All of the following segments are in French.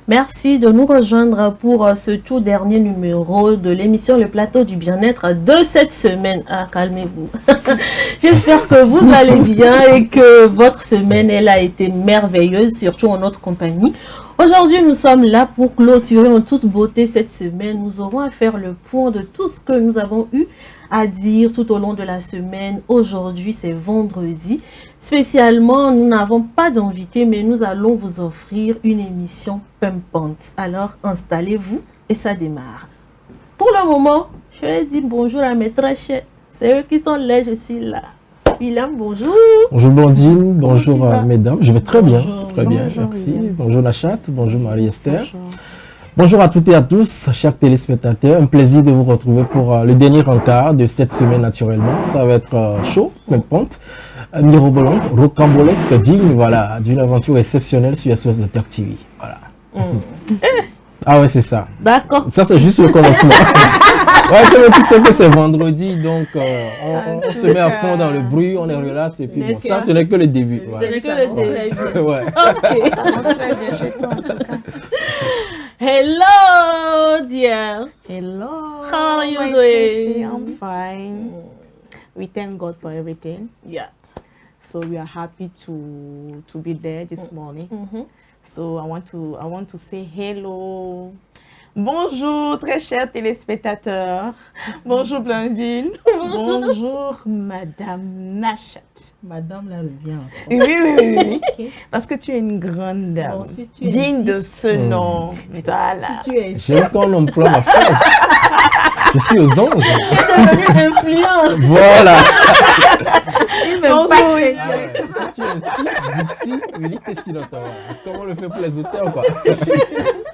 Merci de nous rejoindre pour ce tout dernier numéro de l'émission Le Plateau du Bien-être de cette semaine. Ah, calmez-vous. J'espère que vous allez bien et que votre semaine, elle a été merveilleuse, surtout en notre compagnie. Aujourd'hui, nous sommes là pour clôturer en toute beauté cette semaine. Nous aurons à faire le point de tout ce que nous avons eu à dire tout au long de la semaine. Aujourd'hui, c'est vendredi. Spécialement, nous n'avons pas d'invité, mais nous allons vous offrir une émission pimpante. Alors, installez-vous et ça démarre. Pour le moment, je vais dire bonjour à mes très chers. C'est eux qui sont là, je suis là. William, bonjour. Bonjour Blondine, bonjour mesdames. Je vais très bien, très bien, Bonjour, merci. William. Bonjour Nachat, bonjour Marie-Esther. Bonjour à toutes et à tous, chers téléspectateurs. Un plaisir de vous retrouver pour le dernier encart de cette semaine naturellement. Ça va être chaud, pimpante, mirobolante, rocambolesque, digne, voilà, d'une aventure exceptionnelle sur SOS de Talk TV. Voilà. Ah ouais, c'est ça. D'accord. Ça, c'est juste le commencement. Ouais, comme tu sais que c'est vendredi, donc on se met à fond dans le bruit, on est relax et puis Mais bon, ça, ce n'est que le début. Ce Voilà. n'est que le début. Ouais. Ok. Ça marche très bien chez toi, en tout cas. Hello, dear. Hello. How are you my doing? city. I'm fine. We thank God for everything. Yeah. So we are happy to be there this morning. Mhm. So I want to say hello. Bonjour très chers téléspectateurs. Bonjour Blandine. Bonjour Madame Nachat. Madame la revient encore. Oui. Ok. Parce que tu es une grande dame. Bon, si tu digne de insistes. ce nom. Voilà. Si tu es J'aime quand on emploie ma phrase. Je suis aux anges. Tu es devenu influent. Voilà. Bonjour. Si tu insistes, Dixie, me dis que si l'autre. Comment on le fait pour les auteurs, quoi. C'est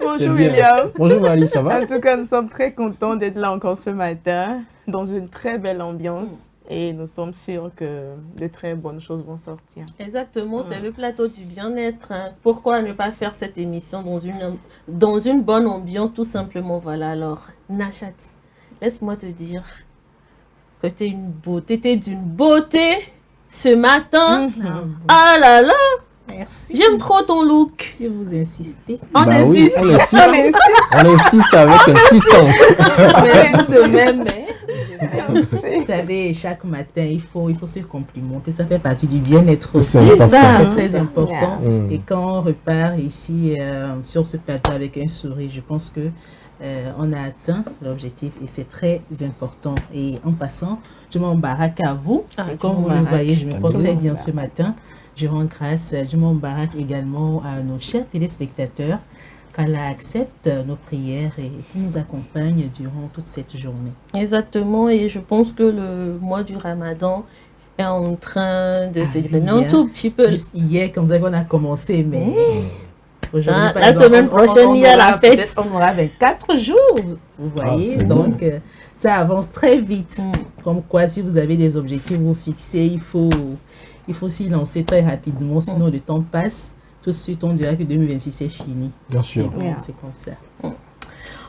Bonjour bien. William. Bonjour Marie, ça va? En tout cas, nous sommes très contents d'être là encore ce matin, dans une très belle ambiance. Et nous sommes sûrs que de très bonnes choses vont sortir. Exactement, c'est le plateau du bien-être. Hein. Pourquoi ne pas faire cette émission dans une bonne ambiance, tout simplement. Voilà, alors, Nachat, laisse-moi te dire que tu es une beauté, tu es d'une beauté ce matin. Ah là là, Merci. j'aime trop ton look. Si vous insistez. On Bah oui, insiste. on insiste avec insistance. Mais de même, vous savez, chaque matin, il faut se complimenter. Ça fait partie du bien-être aussi. C'est important. C'est très important. Mm. Et quand on repart ici sur ce plateau avec un sourire, je pense que on a atteint l'objectif et c'est très important. Et en passant, je m'embarque à vous. Ah, Et comme Dieu vous le m'embarque. voyez, je me porte très Dieu bien m'embarque. ce matin. Je rends grâce, je m'embarque également à nos chers téléspectateurs qu'Allah accepte nos prières et nous accompagne durant toute cette journée. Exactement, et je pense que le mois du Ramadan est en train de s'égrainer un hier. tout petit peu. Juste hier, comme ça qu'on a commencé, mais aujourd'hui, Ah, par la exemple, semaine prochaine, il y a la aura fête. peut-être- On aura 24 jours, vous voyez. c'est Donc, ça avance très vite. Mm. Comme quoi, si vous avez des objectifs vous fixez, il faut s'y lancer très rapidement, sinon le temps passe. Tout de suite, on dirait que 2026 est fini. Bien Et sûr. bon, Yeah. c'est comme ça.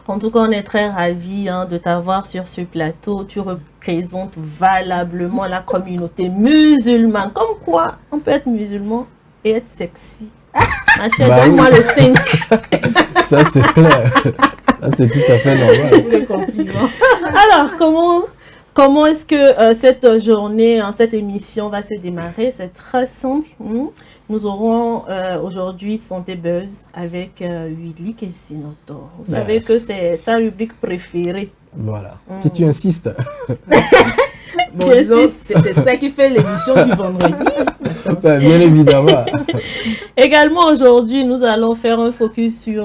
En tout cas, on est très ravis de t'avoir sur ce plateau. Tu représentes valablement la communauté musulmane. Comme quoi, on peut être musulman et être sexy. Ma chère, Bah donne-moi oui. le 5. Ça, c'est clair. Ça, c'est tout à fait normal. Tous les compliments. Alors, comment est-ce que cette journée, cette émission va se démarrer? C'est très simple. Nous aurons aujourd'hui Santé Buzz avec Willy Kessinoto. Vous savez Yes. que c'est sa rubrique préférée. Voilà. Si tu insistes. Bon, Je disons, sais. c'est ça qui fait l'émission du vendredi. Bah, bien évidemment. Également aujourd'hui, nous allons faire un focus sur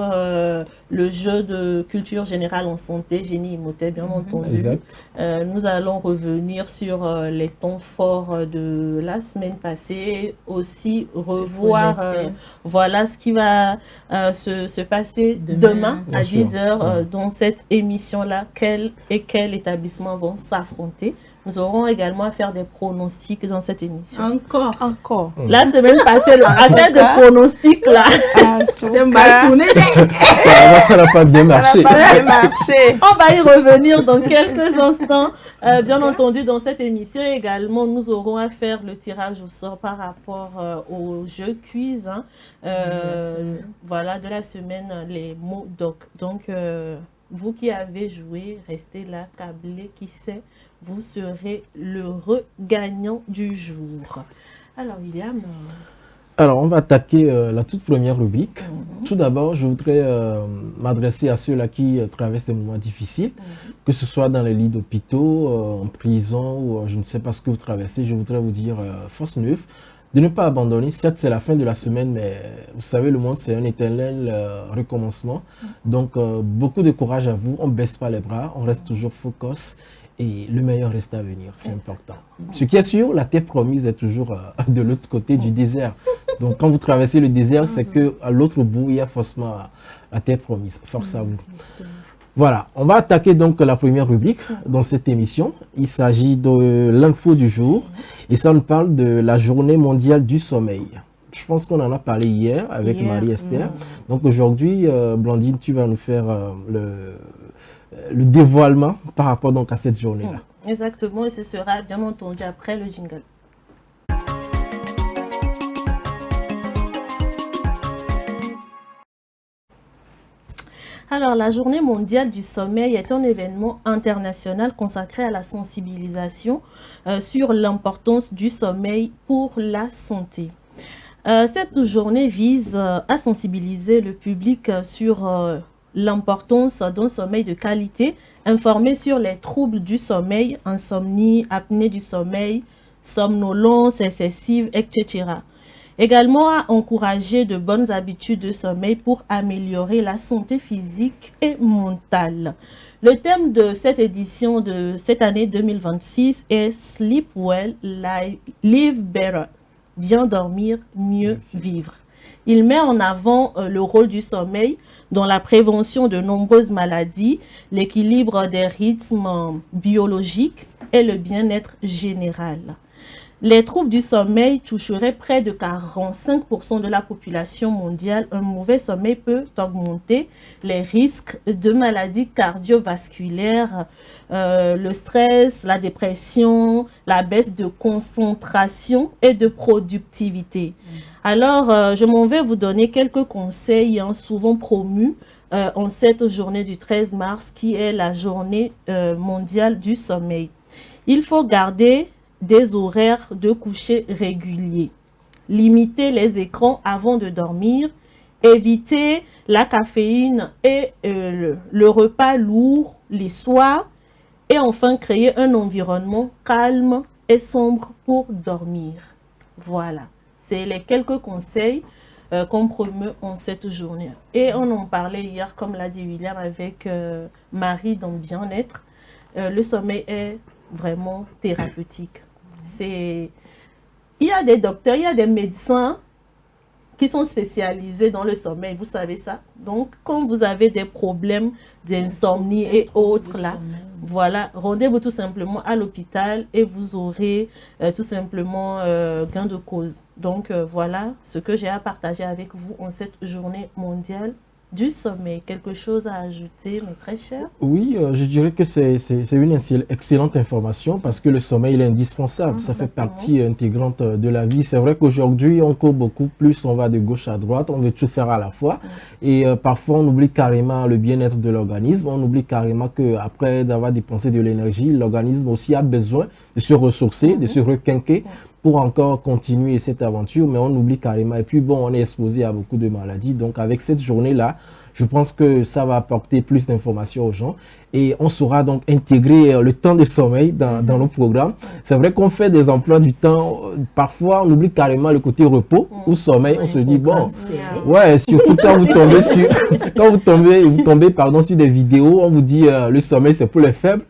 le jeu de culture générale en santé, Génie Imhotep, bien entendu. Exact. Nous allons revenir sur les temps forts de la semaine passée, aussi revoir voilà ce qui va se passer demain à 10 h dans cette émission-là, quel établissement vont s'affronter. Nous aurons également à faire des pronostics dans cette émission. Encore. La semaine passée, affaire de pronostics là. Ça n'a pas bien marché. On va y revenir dans quelques instants. Bien entendu, dans cette émission également, nous aurons à faire le tirage au sort par rapport au jeu quiz. Hein. Voilà, de la semaine, les mots doc. Donc, vous qui avez joué, restez là, câblés, qui sait, vous serez l'heureux gagnant du jour. Alors, William. Alors, on va attaquer la toute première rubrique. Tout d'abord, je voudrais m'adresser à ceux-là qui traversent des moments difficiles, que ce soit dans les lits d'hôpitaux, en prison, ou je ne sais pas ce que vous traversez. Je voudrais vous dire, force neuve, de ne pas abandonner. Certes, c'est la fin de la semaine, mais vous savez, le monde, c'est un éternel recommencement. Donc, beaucoup de courage à vous. On ne baisse pas les bras, on reste toujours focus. Et le meilleur reste à venir, c'est important. Ce qui est sûr, la terre promise est toujours de l'autre côté du désert. Donc quand vous traversez le désert, c'est qu'à l'autre bout, il y a forcément la terre promise. Force à vous. Voilà, on va attaquer donc la première rubrique dans cette émission. Il s'agit de l'info du jour. Et ça nous parle de la journée mondiale du sommeil. Je pense qu'on en a parlé hier avec Marie-Esther. Donc aujourd'hui, Blandine, tu vas nous faire le dévoilement par rapport donc à cette journée-là. Exactement, et ce sera bien entendu après le jingle. Alors, la journée mondiale du sommeil est un événement international consacré à la sensibilisation sur l'importance du sommeil pour la santé. Cette journée vise à sensibiliser le public sur l'importance d'un sommeil de qualité, informer sur les troubles du sommeil, insomnie, apnée du sommeil, somnolence excessive, etc. Également à encourager de bonnes habitudes de sommeil pour améliorer la santé physique et mentale. Le thème de cette édition de cette année 2026 est Sleep Well, Live Better. Bien dormir, mieux vivre. Il met en avant le rôle du sommeil dans la prévention de nombreuses maladies, l'équilibre des rythmes biologiques et le bien-être général. Les troubles du sommeil toucheraient près de 45% de la population mondiale. Un mauvais sommeil peut augmenter les risques de maladies cardiovasculaires, le stress, la dépression, la baisse de concentration et de productivité. Alors, je m'en vais vous donner quelques conseils souvent promus en cette journée du 13 mars qui est la journée mondiale du sommeil. Il faut garder des horaires de coucher réguliers, limiter les écrans avant de dormir, éviter la caféine et le repas lourd les soirs et enfin créer un environnement calme et sombre pour dormir. Voilà, c'est les quelques conseils qu'on promeut en cette journée. Et on en parlait hier, comme l'a dit William, avec Marie dans Bien-être. Le sommeil est vraiment thérapeutique. Il y a des docteurs, il y a des médecins qui sont spécialisés dans le sommeil, vous savez ça. Donc, quand vous avez des problèmes d'insomnie et autres là, voilà, rendez-vous tout simplement à l'hôpital et vous aurez tout simplement gain de cause. Donc, voilà ce que j'ai à partager avec vous en cette journée mondiale du sommeil. Quelque chose à ajouter, mes très chers? Oui, je dirais que c'est une excellente information parce que le sommeil est indispensable. Ça fait partie intégrante de la vie. C'est vrai qu'aujourd'hui, on court beaucoup plus, on va de gauche à droite, on veut tout faire à la fois. Et parfois, on oublie carrément le bien-être de l'organisme. On oublie carrément qu'après d'avoir dépensé de l'énergie, l'organisme aussi a besoin de se ressourcer, de se requinquer pour encore continuer cette aventure, mais on oublie carrément. Et puis bon, on est exposé à beaucoup de maladies. Donc avec cette journée-là, Je pense que ça va apporter plus d'informations aux gens et on saura donc intégrer le temps de sommeil dans nos programmes. C'est vrai qu'on fait des emplois du temps, parfois on oublie carrément le côté repos ou sommeil. On se dit, bon, ouais, surtout quand vous tombez sur, vous tombez pardon, sur des vidéos, on vous dit le sommeil c'est pour les faibles.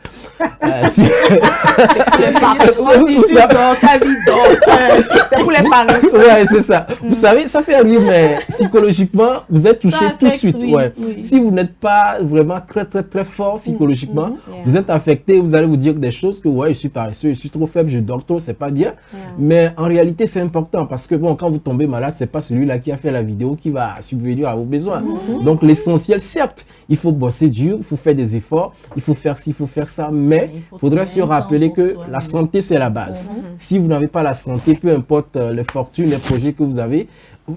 C'est pour les parents. Ouais, c'est ça. Vous savez, ça fait rire, mais psychologiquement, vous êtes touché tout de suite. Ouais. Si vous n'êtes pas vraiment très fort psychologiquement, vous êtes affecté, vous allez vous dire des choses que ouais, je suis paresseux, je suis trop faible, je dors trop, c'est pas bien. Mais en réalité, c'est important parce que bon, quand vous tombez malade, c'est pas celui-là qui a fait la vidéo qui va subvenir à vos besoins. Donc l'essentiel, certes, il faut bosser dur, il faut faire des efforts, il faut faire ci, il faut faire ça, mais il faudrait se rappeler que la santé, c'est la base. Si vous n'avez pas la santé, peu importe les fortunes, les projets que vous avez,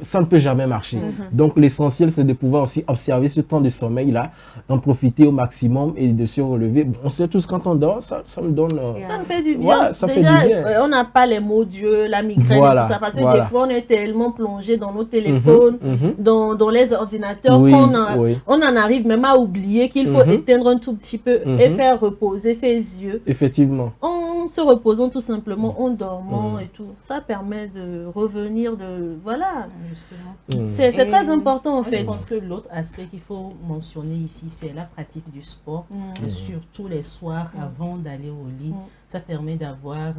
ça ne peut jamais marcher. Donc l'essentiel, c'est de pouvoir aussi observer ce temps de sommeil-là, d'en profiter au maximum et de se relever. On sait tous quand on dort, ça nous donne... ça nous fait du bien. Ouais, ça déjà, fait du bien. On n'a pas les mots Dieu, la migraine, Voilà, tout ça, parce que voilà. des fois, on est tellement plongé dans nos téléphones, dans les ordinateurs, on en arrive même à oublier qu'il faut éteindre un tout petit peu et faire reposer ses yeux. Effectivement. En se reposant tout simplement, en dormant et tout. Ça permet de revenir de... Voilà. Justement. C'est très important en fait. Je pense que l'autre aspect qu'il faut mentionner ici, c'est la pratique du sport, surtout les soirs avant d'aller au lit. Ça permet d'avoir,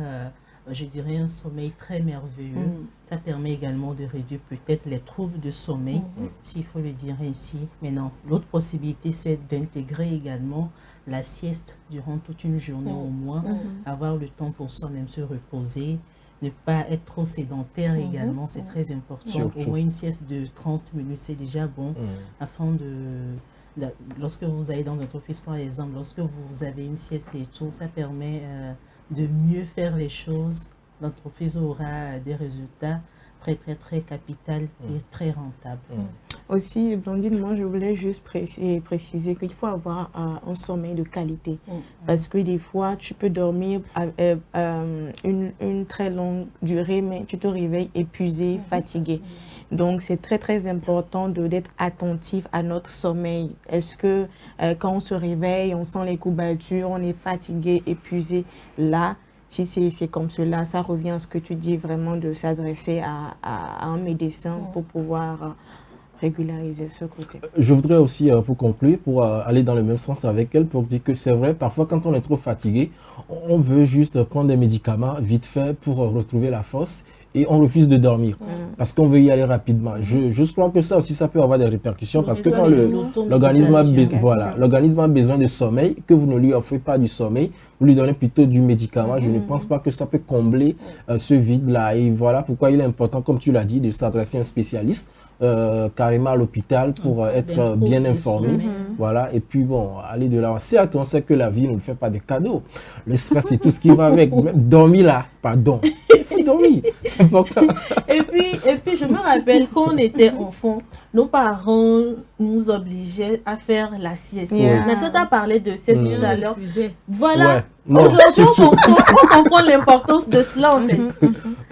je dirais, un sommeil très merveilleux. Ça permet également de réduire peut-être les troubles de sommeil, s'il faut le dire ainsi. Maintenant, l'autre possibilité, c'est d'intégrer également la sieste durant toute une journée au moins, avoir le temps pour soi-même se reposer. Ne pas être trop sédentaire également, c'est très important. Surtout. Au moins une sieste de 30 minutes, c'est déjà bon. Afin de, lorsque vous allez dans l'entreprise, par exemple, lorsque vous avez une sieste et tout, ça permet de mieux faire les choses. L'entreprise aura des résultats très capital et très rentables. Aussi, Blondine, moi je voulais juste préciser qu'il faut avoir un sommeil de qualité. Parce que des fois, tu peux dormir une très longue durée, mais tu te réveilles épuisé, fatigué. Donc, c'est très important d'être attentif à notre sommeil. Est-ce que quand on se réveille, on sent les courbatures, on est fatigué, épuisé, là, si c'est comme cela, ça revient à ce que tu dis vraiment de s'adresser à un médecin pour pouvoir régulariser ce côté. Je voudrais aussi, pour conclure, pour aller dans le même sens avec elle, pour dire que c'est vrai, parfois quand on est trop fatigué, on veut juste prendre des médicaments vite fait pour retrouver la force et on refuse de dormir parce qu'on veut y aller rapidement. Je crois que ça aussi, ça peut avoir des répercussions parce que quand l'organisme a besoin de sommeil, que vous ne lui offrez pas du sommeil, vous lui donnez plutôt du médicament, je ne pense pas que ça peut combler ce vide-là. Et voilà pourquoi il est important, comme tu l'as dit, de s'adresser à un spécialiste, carrément à l'hôpital pour être bien informé. Voilà, et puis bon, aller de là. Certes, on sait que la vie ne fait pas de cadeaux. Le stress, c'est tout ce qui va avec. Même dormir là, pardon. Il faut dormir, c'est important. Et puis, je me rappelle quand on était enfant, nos parents nous obligeaient à faire la sieste. Nachette a parlé de sieste tout à l'heure. Voilà. Ouais. Aujourd'hui, on comprend l'importance de cela en fait.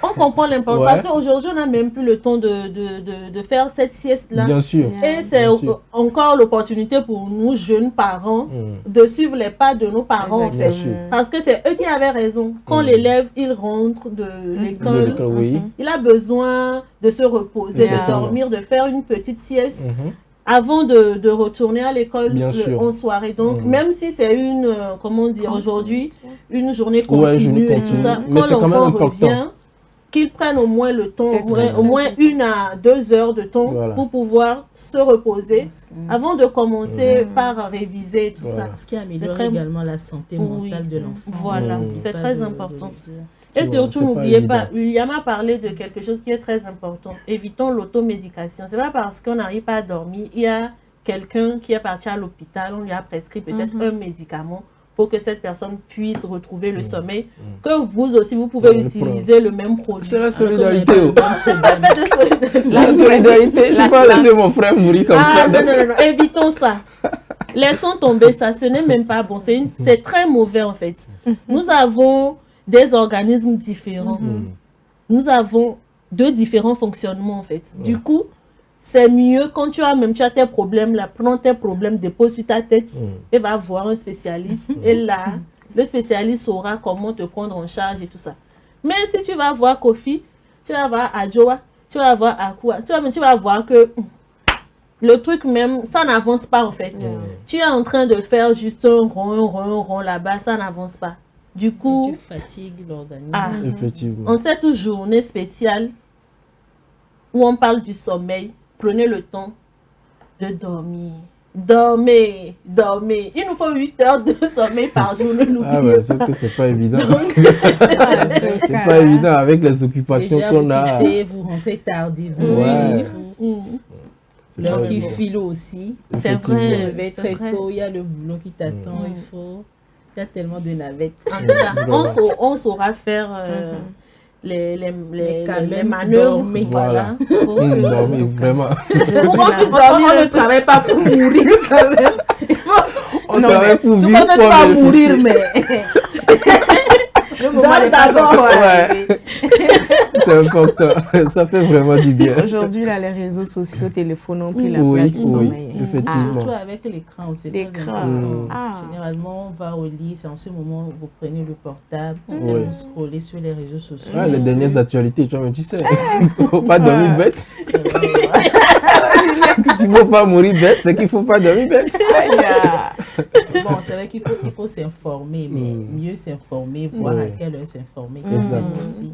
On comprend l'importance parce qu'aujourd'hui, on n'a même plus le temps de faire cette sieste-là. Bien sûr. Et c'est encore l'opportunité pour nous, jeunes parents, de suivre les pas de nos parents en fait. Parce que c'est eux qui avaient raison. Quand l'élève, il rentre de l'école, il a besoin de se reposer, de dormir, de faire une petite sieste. Avant de retourner à l'école en soirée. Donc, même si c'est une, comment dire, aujourd'hui, une journée continue et tout ça, quand l'enfant revient, qu'ils prennent au moins le temps, au moins 1 à 2 heures de temps pour pouvoir se reposer avant de commencer par réviser et tout ça. Ce qui améliore également la santé mentale de l'enfant. Voilà, c'est très important. Et surtout, n'oubliez pas, William a parlé de quelque chose qui est très important. Évitons l'automédication. Ce n'est pas parce qu'on n'arrive pas à dormir, il y a quelqu'un qui est parti à l'hôpital, on lui a prescrit peut-être un médicament pour que cette personne puisse retrouver le sommeil, que vous aussi, vous pouvez utiliser le même produit. C'est la solidarité. La solidarité, je ne peux pas laisser mon frère mourir comme ça. Non, évitons ça. Laissons tomber ça, ce n'est même pas bon. C'est très mauvais en fait. Nous avons des organismes différents. Nous avons 2 différents fonctionnements en fait. Du coup, c'est mieux quand tu as tes problèmes, là, prends tes problèmes, dépose sur ta tête et va voir un spécialiste. Et là, le spécialiste saura comment te prendre en charge et tout ça. Mais si tu vas voir Kofi, tu vas voir Adjoa, tu vas voir Akua, tu vas voir que le truc même, ça n'avance pas en fait. Tu es en train de faire juste un rond là-bas, ça n'avance pas. Du coup, tu fatigues l'organisme. Effectivement. En cette journée spéciale où on parle du sommeil, prenez le temps de dormir. Dormez. Il nous faut 8 heures de sommeil par jour, ne l'oubliez Ah c'est que c'est pas évident. C'est pas évident avec les occupations Déjà, qu'on a. vous rentrez tardivement. Ouais. L'heure qui file aussi. C'est Tu te vrai. réveilles très tôt, il y a le boulot qui t'attend, il y a tellement de navettes. En tout cas, on saura faire les manœuvres. Dormir. Voilà. Pour que- Dormir, vraiment. On ne travaille pas pour mourir quand même. On Non, travaille mais pour tu vivre penses que tu pour vas bénéficier. mourir, mais le moment n'est pas encore arrivé. C'est important. Ça fait vraiment du bien. Aujourd'hui, là, les réseaux sociaux, téléphones ont pris la Oui, place du oui, sommeil. effectivement. Surtout avec l'écran, c'est très L'écran. important. Ah. Généralement, on va au lit, c'est en ce moment où vous prenez le portable, Oui. vous scrollez sur les réseaux sociaux. Ouais, les dernières actualités, tu sais, il ne faut pas dormir bête. C'est vrai. S'il ne faut pas mourir bête, c'est qu'il ne faut pas dormir bête. Bon, c'est vrai qu'il faut s'informer, mais mieux s'informer, voir à quelle heure s'informer. Exact. Aussi.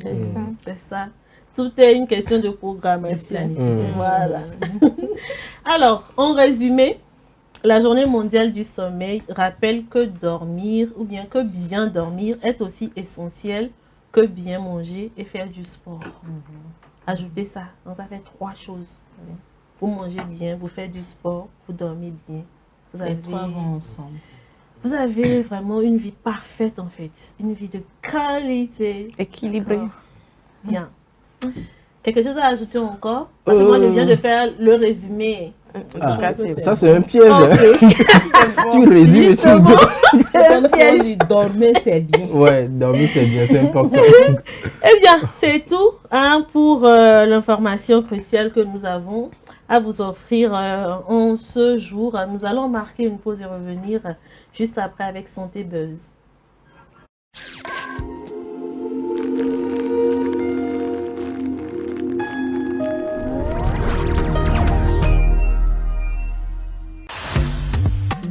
C'est ça. Tout est une question de programmation. Planification. Voilà. Alors, en résumé, la journée mondiale du sommeil rappelle que dormir ou bien que bien dormir est aussi essentiel que bien manger et faire du sport. Ajoutez ça. Donc, ça fait 3 choses. Vous mangez bien, vous faites du sport, vous dormez bien. Les trois vont ensemble. Vous avez vraiment une vie parfaite en fait. Une vie de qualité. Équilibré. Bien. Quelque chose à ajouter encore? Parce que moi, je viens de faire le résumé. Ça, c'est un piège. Tu résumes et tu Justement, donnes. c'est un piège. Dormir, c'est bien. Ouais, dormir, c'est bien, c'est important. Eh bien, c'est tout pour l'information cruciale que nous avons à vous offrir en ce jour. Nous allons marquer une pause et revenir juste après avec Santé Buzz.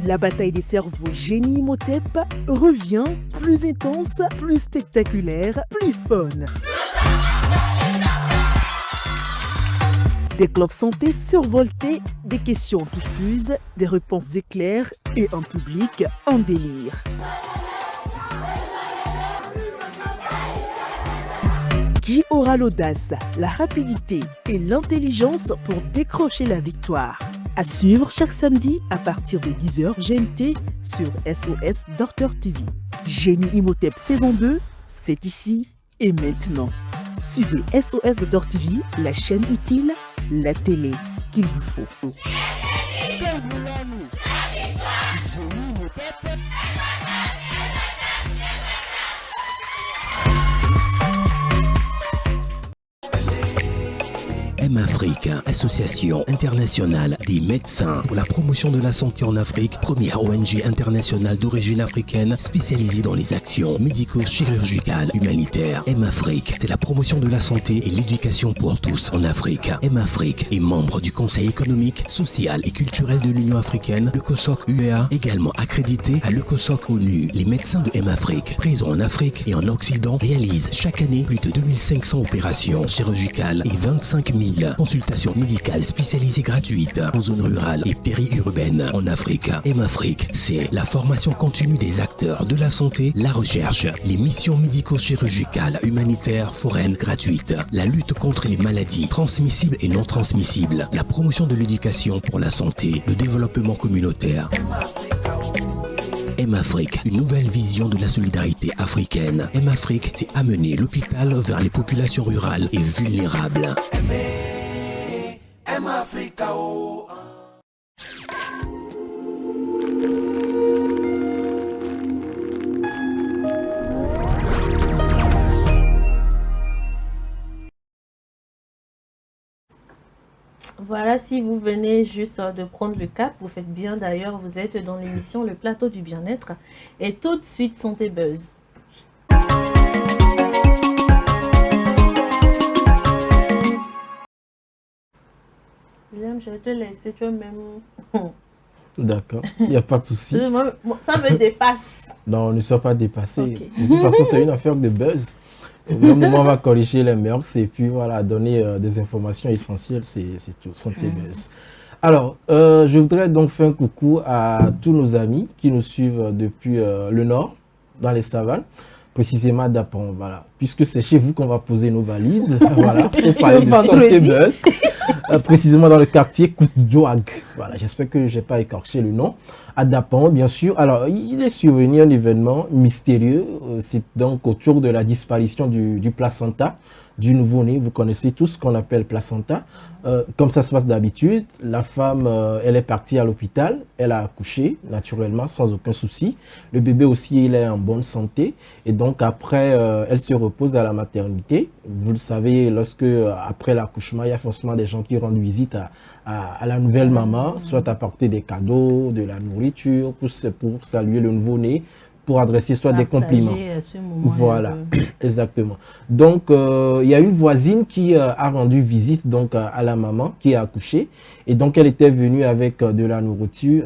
La bataille des cerveaux Génie Imhotep revient, plus intense, plus spectaculaire, plus fun. Des clubs santé survoltés, des questions qui fusent, des réponses éclairs et un public en délire. Qui aura l'audace, la rapidité et l'intelligence pour décrocher la victoire? À suivre chaque samedi à partir de 10h GMT sur SOS Docteur TV. Génie Imhotep saison 2, c'est ici et maintenant. Suivez SOS Docteur TV, la chaîne utile, la télé qu'il vous faut. M-Afrique, association internationale des médecins pour la promotion de la santé en Afrique, première ONG internationale d'origine africaine spécialisée dans les actions médico-chirurgicales humanitaires. M-Afrique, c'est la promotion de la santé et l'éducation pour tous en Afrique. M-Afrique est membre du Conseil économique, social et culturel de l'Union africaine, le COSOC UEA, également accrédité à le COSOC ONU. Les médecins de M-Afrique, présents en Afrique et en Occident, réalisent chaque année plus de 2500 opérations chirurgicales et 25 000 consultations médicales spécialisées gratuites en zone rurale et périurbaine en Afrique. M-Afrique, c'est la formation continue des acteurs de la santé, la recherche, les missions médico-chirurgicales, humanitaires, foraines gratuites, la lutte contre les maladies transmissibles et non transmissibles, la promotion de l'éducation pour la santé, le développement communautaire. M-Afrique, une nouvelle vision de la solidarité africaine. M-Afrique, c'est amener l'hôpital vers les populations rurales et vulnérables. Voilà, si vous venez juste de prendre le cap, vous faites bien d'ailleurs, vous êtes dans l'émission Le Plateau du Bien-être. Et tout de suite, Santé Buzz. William, je vais te laisser, tu vois même... D'accord, il n'y a pas de souci. Ça me dépasse. Non, on ne soit pas dépassé. Okay. De toute façon, c'est une affaire de buzz. Au moment, on va corriger les meilleurs et puis voilà, donner des informations essentielles, c'est tout, Santé Buzz. Alors, je voudrais donc faire un coucou à tous nos amis qui nous suivent depuis le nord, dans les savanes, précisément à Dapon, voilà. Puisque c'est chez vous qu'on va poser nos valides, voilà, pour parler de Santé Buzz, précisément dans le quartier Koutdjouag. Voilà, j'espère que je n'ai pas écorché le nom. À Dapon, bien sûr. Alors, il est survenu un événement mystérieux, c'est donc autour de la disparition du placenta, du nouveau-né. Vous connaissez tous ce qu'on appelle placenta. Comme ça se passe d'habitude, la femme, elle est partie à l'hôpital, elle a accouché naturellement sans aucun souci. Le bébé aussi, il est en bonne santé et donc après, elle se repose à la maternité. Vous le savez, lorsque après l'accouchement, il y a forcément des gens qui rendent visite à la nouvelle maman, soit apporter des cadeaux, de la nourriture pour saluer le nouveau-né, pour adresser soit des compliments. Voilà, exactement. Donc, il y a une voisine qui a rendu visite donc, à la maman qui a accouché. Et donc, elle était venue avec de la nourriture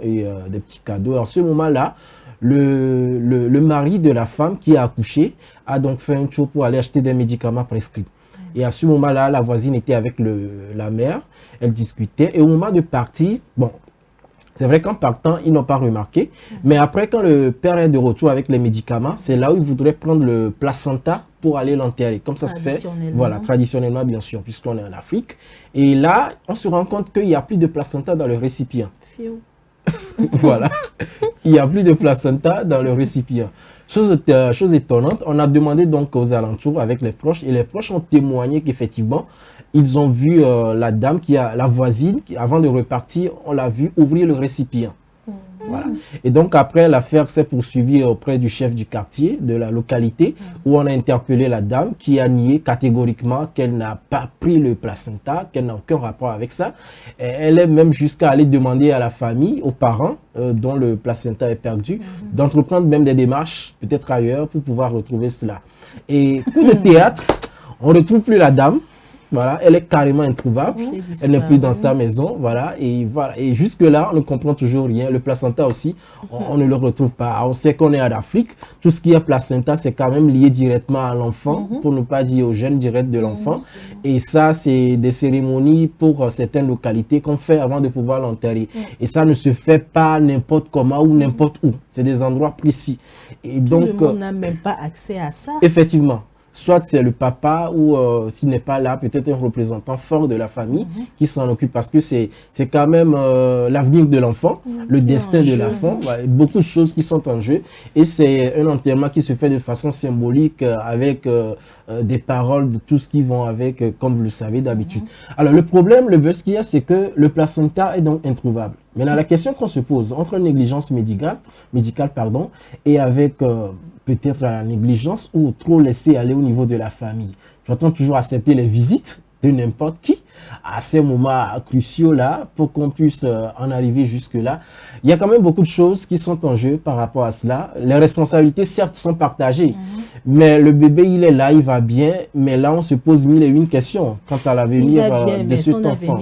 et des petits cadeaux. En ce moment-là, le mari de la femme qui a accouché a donc fait un tour pour aller acheter des médicaments prescrits. Et à ce moment-là, la voisine était avec la mère. Elle discutait. Et au moment de partir, bon, c'est vrai qu'en partant, ils n'ont pas remarqué. Mais après, quand le père est de retour avec les médicaments, c'est là où il voudrait prendre le placenta pour aller l'enterrer. Comme ça se fait, voilà, traditionnellement, bien sûr, puisqu'on est en Afrique. Et là, on se rend compte qu'il n'y a plus de placenta dans le récipient. Voilà, il n'y a plus de placenta dans le récipient. Chose étonnante, on a demandé donc aux alentours avec les proches, et les proches ont témoigné qu'effectivement, ils ont vu la voisine, avant de repartir, on l'a vu ouvrir le récipient. Voilà. Et donc après, l'affaire s'est poursuivie auprès du chef du quartier, de la localité, où on a interpellé la dame qui a nié catégoriquement qu'elle n'a pas pris le placenta, qu'elle n'a aucun rapport avec ça. Et elle est même jusqu'à aller demander à la famille, aux parents dont le placenta est perdu, d'entreprendre même des démarches, peut-être ailleurs, pour pouvoir retrouver cela. Et coup de théâtre, on ne retrouve plus la dame. Voilà, elle est carrément introuvable, elle n'est plus dans sa maison, voilà, et jusque-là, on ne comprend toujours rien. Le placenta aussi, on ne le retrouve pas. On sait qu'on est en Afrique, tout ce qui est placenta, c'est quand même lié directement à l'enfant, pour ne pas dire au gène direct de l'enfant. Et ça, c'est des cérémonies pour certaines localités qu'on fait avant de pouvoir l'enterrer. Et ça ne se fait pas n'importe comment ou n'importe où. C'est des endroits précis. Et donc, tout le monde n'a même pas accès à ça. Effectivement. Soit c'est le papa ou s'il n'est pas là, peut-être un représentant fort de la famille qui s'en occupe parce que c'est quand même l'avenir de l'enfant, le destin de l'enfant, voilà, beaucoup de choses qui sont en jeu et c'est un enterrement qui se fait de façon symbolique avec des paroles de tout ce qui vont avec, comme vous le savez d'habitude. Alors le problème, le buzz qu'il y a, c'est que le placenta est donc introuvable. Maintenant, la question qu'on se pose entre négligence médicale et avec peut-être la négligence ou trop laisser aller au niveau de la famille. J'entends toujours accepter les visites de n'importe qui à ces moments cruciaux là pour qu'on puisse en arriver jusque là. Il y a quand même beaucoup de choses qui sont en jeu par rapport à cela. Les responsabilités certes sont partagées, mais le bébé il est là, il va bien, mais là on se pose mille et une questions quant à l'avenir de cet enfant.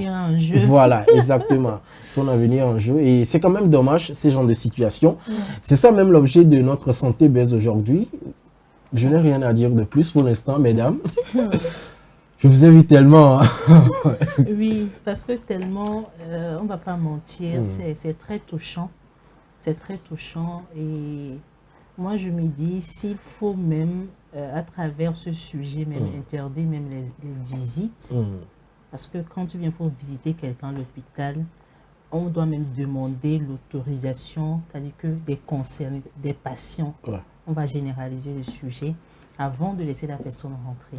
Voilà, exactement. Son avenir en jeu et c'est quand même dommage ces genres de situations. C'est ça même l'objet de notre Santé Buzz aujourd'hui. Je n'ai rien à dire de plus pour l'instant, mesdames. Je vous invite tellement. Oui, parce que tellement, on ne va pas mentir, c'est très touchant. C'est très touchant et moi je me dis s'il faut même à travers ce sujet même interdire même les visites. Parce que quand tu viens pour visiter quelqu'un à l'hôpital, on doit même demander l'autorisation, c'est-à-dire que des concernés, des patients, on va généraliser le sujet avant de laisser la personne rentrer.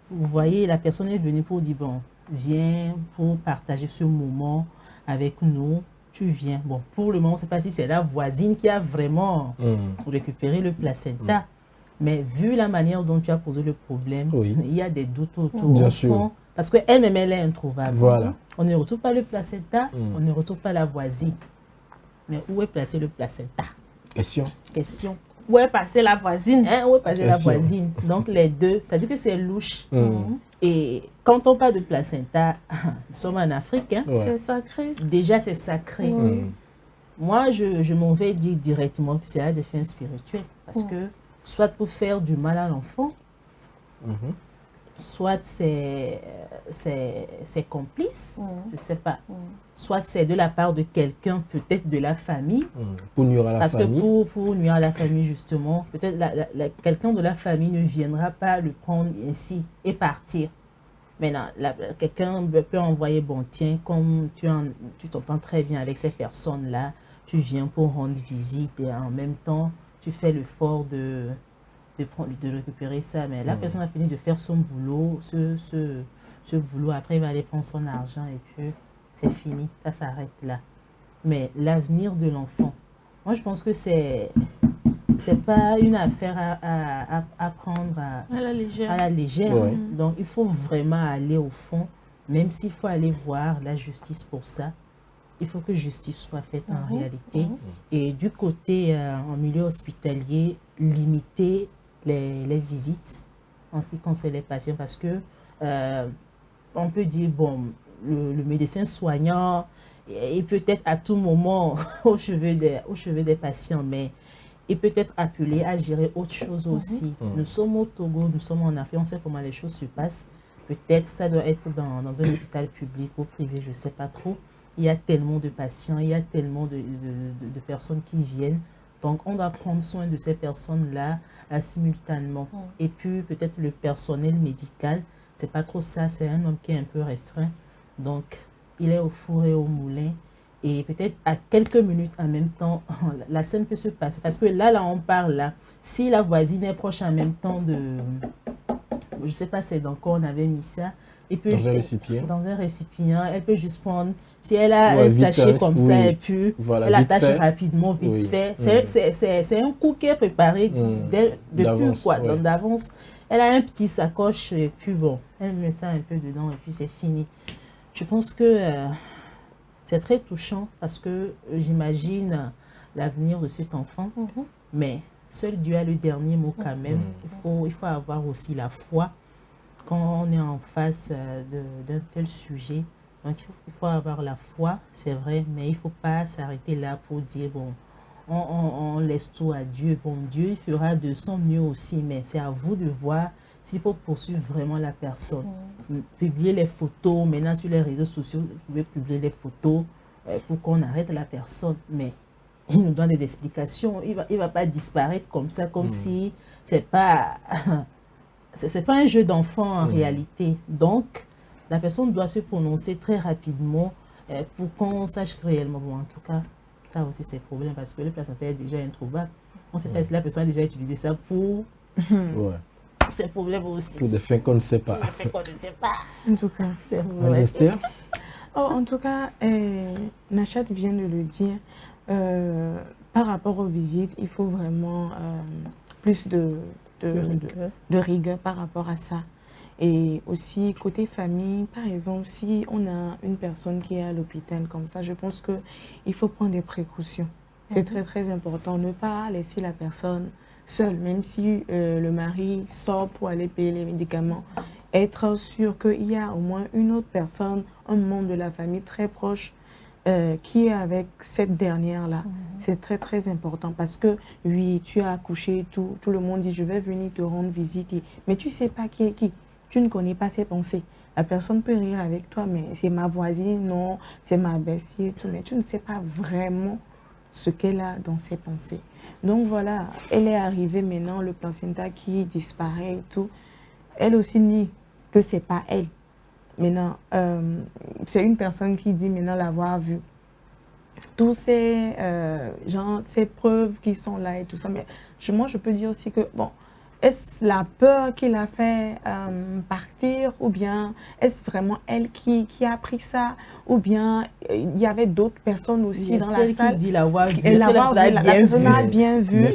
Vous voyez, la personne est venue pour dire, bon, viens pour partager ce moment avec nous, tu viens. Bon, pour le moment, je ne sais pas si c'est la voisine qui a vraiment récupéré le placenta, mais vu la manière dont tu as posé le problème, il y a des doutes autour. Parce qu'elle-même, elle est introuvable. Voilà. On ne retrouve pas le placenta, on ne retrouve pas la voisine. Mais où est placé le placenta? Question. Où est passée la voisine? Où est passée la voisine? Donc les deux, ça dit que c'est louche. Et quand on parle de placenta, nous sommes en Afrique. Hein, c'est sacré. Déjà, c'est sacré. Moi, je m'en vais dire directement que c'est à des fins spirituelles. Parce que, soit pour faire du mal à l'enfant, soit c'est complice, je ne sais pas. Soit c'est de la part de quelqu'un, peut-être de la famille. Pour nuire à la famille. Parce que pour nuire à la famille, justement, peut-être quelqu'un de la famille ne viendra pas le prendre ainsi et partir. Maintenant, quelqu'un peut envoyer, bon, tiens, comme tu t'entends très bien avec ces personnes-là, tu viens pour rendre visite et en même temps, tu fais l'effort de récupérer ça. Mais la personne a fini de faire son boulot, ce boulot, après il va aller prendre son argent et puis c'est fini, ça s'arrête là. Mais l'avenir de l'enfant, moi je pense que c'est pas une affaire à prendre à la légère. Donc il faut vraiment aller au fond, même s'il faut aller voir la justice pour ça. Il faut que justice soit faite en réalité. Et du côté en milieu hospitalier, limiter les visites en ce qui concerne les patients, parce que on peut dire, bon, le médecin soignant est peut-être à tout moment au chevet des patients, mais il peut être appelé à gérer autre chose aussi. Nous sommes au Togo, nous sommes en Afrique, on sait comment les choses se passent. Peut-être ça doit être dans un hôpital public ou privé, je ne sais pas trop. Il y a tellement de patients, il y a tellement de personnes qui viennent. Donc, on doit prendre soin de ces personnes-là simultanément. Et puis, peut-être le personnel médical, c'est pas trop ça, c'est un homme qui est un peu restreint. Donc, il est au four et au moulin. Et peut-être à quelques minutes en même temps, la scène peut se passer. Parce que là, on parle là. Si la voisine est proche en même temps de... Je ne sais pas c'est dans quoi on avait mis ça. Et puis, dans un récipient. Dans un récipient, elle peut juste prendre... Si elle a un sachet comme ça et puis elle attache rapidement, vite fait. C'est un coup qui est préparé depuis quoi, d'avance. Elle a un petit sacoche et puis bon, elle met ça un peu dedans et puis c'est fini. Je pense que c'est très touchant parce que j'imagine l'avenir de cet enfant. Mais seul Dieu a le dernier mot quand même. Il faut avoir aussi la foi quand on est en face d'un tel sujet. Donc, il faut avoir la foi, c'est vrai, mais il ne faut pas s'arrêter là pour dire, bon, on laisse tout à Dieu. Bon, Dieu fera de son mieux aussi, mais c'est à vous de voir s'il faut poursuivre vraiment la personne. Publier les photos, maintenant sur les réseaux sociaux, vous pouvez publier les photos pour qu'on arrête la personne, mais il nous donne des explications. Il va pas disparaître comme ça, comme si c'est pas un jeu d'enfant en réalité. Donc, la personne doit se prononcer très rapidement pour qu'on sache réellement. Bon, en tout cas, ça aussi c'est problème parce que le placenta est déjà introuvable. On ne sait pas si la personne a déjà utilisé ça pour... C'est problème aussi. Pour des fins qu'on ne sait pas. Pour des fins qu'on ne sait pas. En tout cas, c'est vrai. En tout cas, Nachat vient de le dire. Par rapport aux visites, il faut vraiment plus de rigueur par rapport à ça. Et aussi, côté famille, par exemple, si on a une personne qui est à l'hôpital comme ça, je pense qu'il faut prendre des précautions. C'est très, très important. Ne pas laisser la personne seule, même si le mari sort pour aller payer les médicaments. Être sûr qu'il y a au moins une autre personne, un membre de la famille très proche, qui est avec cette dernière-là. C'est très, très important parce que, oui, tu as accouché, tout le monde dit, je vais venir te rendre visite. Mais tu ne sais pas qui est qui. Tu ne connais pas ses pensées. La personne peut rire avec toi, mais c'est ma voisine, non, c'est ma bestie et tout. Mais tu ne sais pas vraiment ce qu'elle a dans ses pensées. Donc voilà, elle est arrivée maintenant, le placenta qui disparaît et tout. Elle aussi nie que ce n'est pas elle. Maintenant, c'est une personne qui dit maintenant l'avoir vu. Tous ces, ces preuves qui sont là et tout ça. Mais moi, je peux dire aussi que, bon, est-ce la peur qui l'a fait partir, ou bien est-ce vraiment elle qui a pris ça, ou bien il y avait d'autres personnes aussi dans la salle qui dit l'avoir vu, elle l'a bien vu.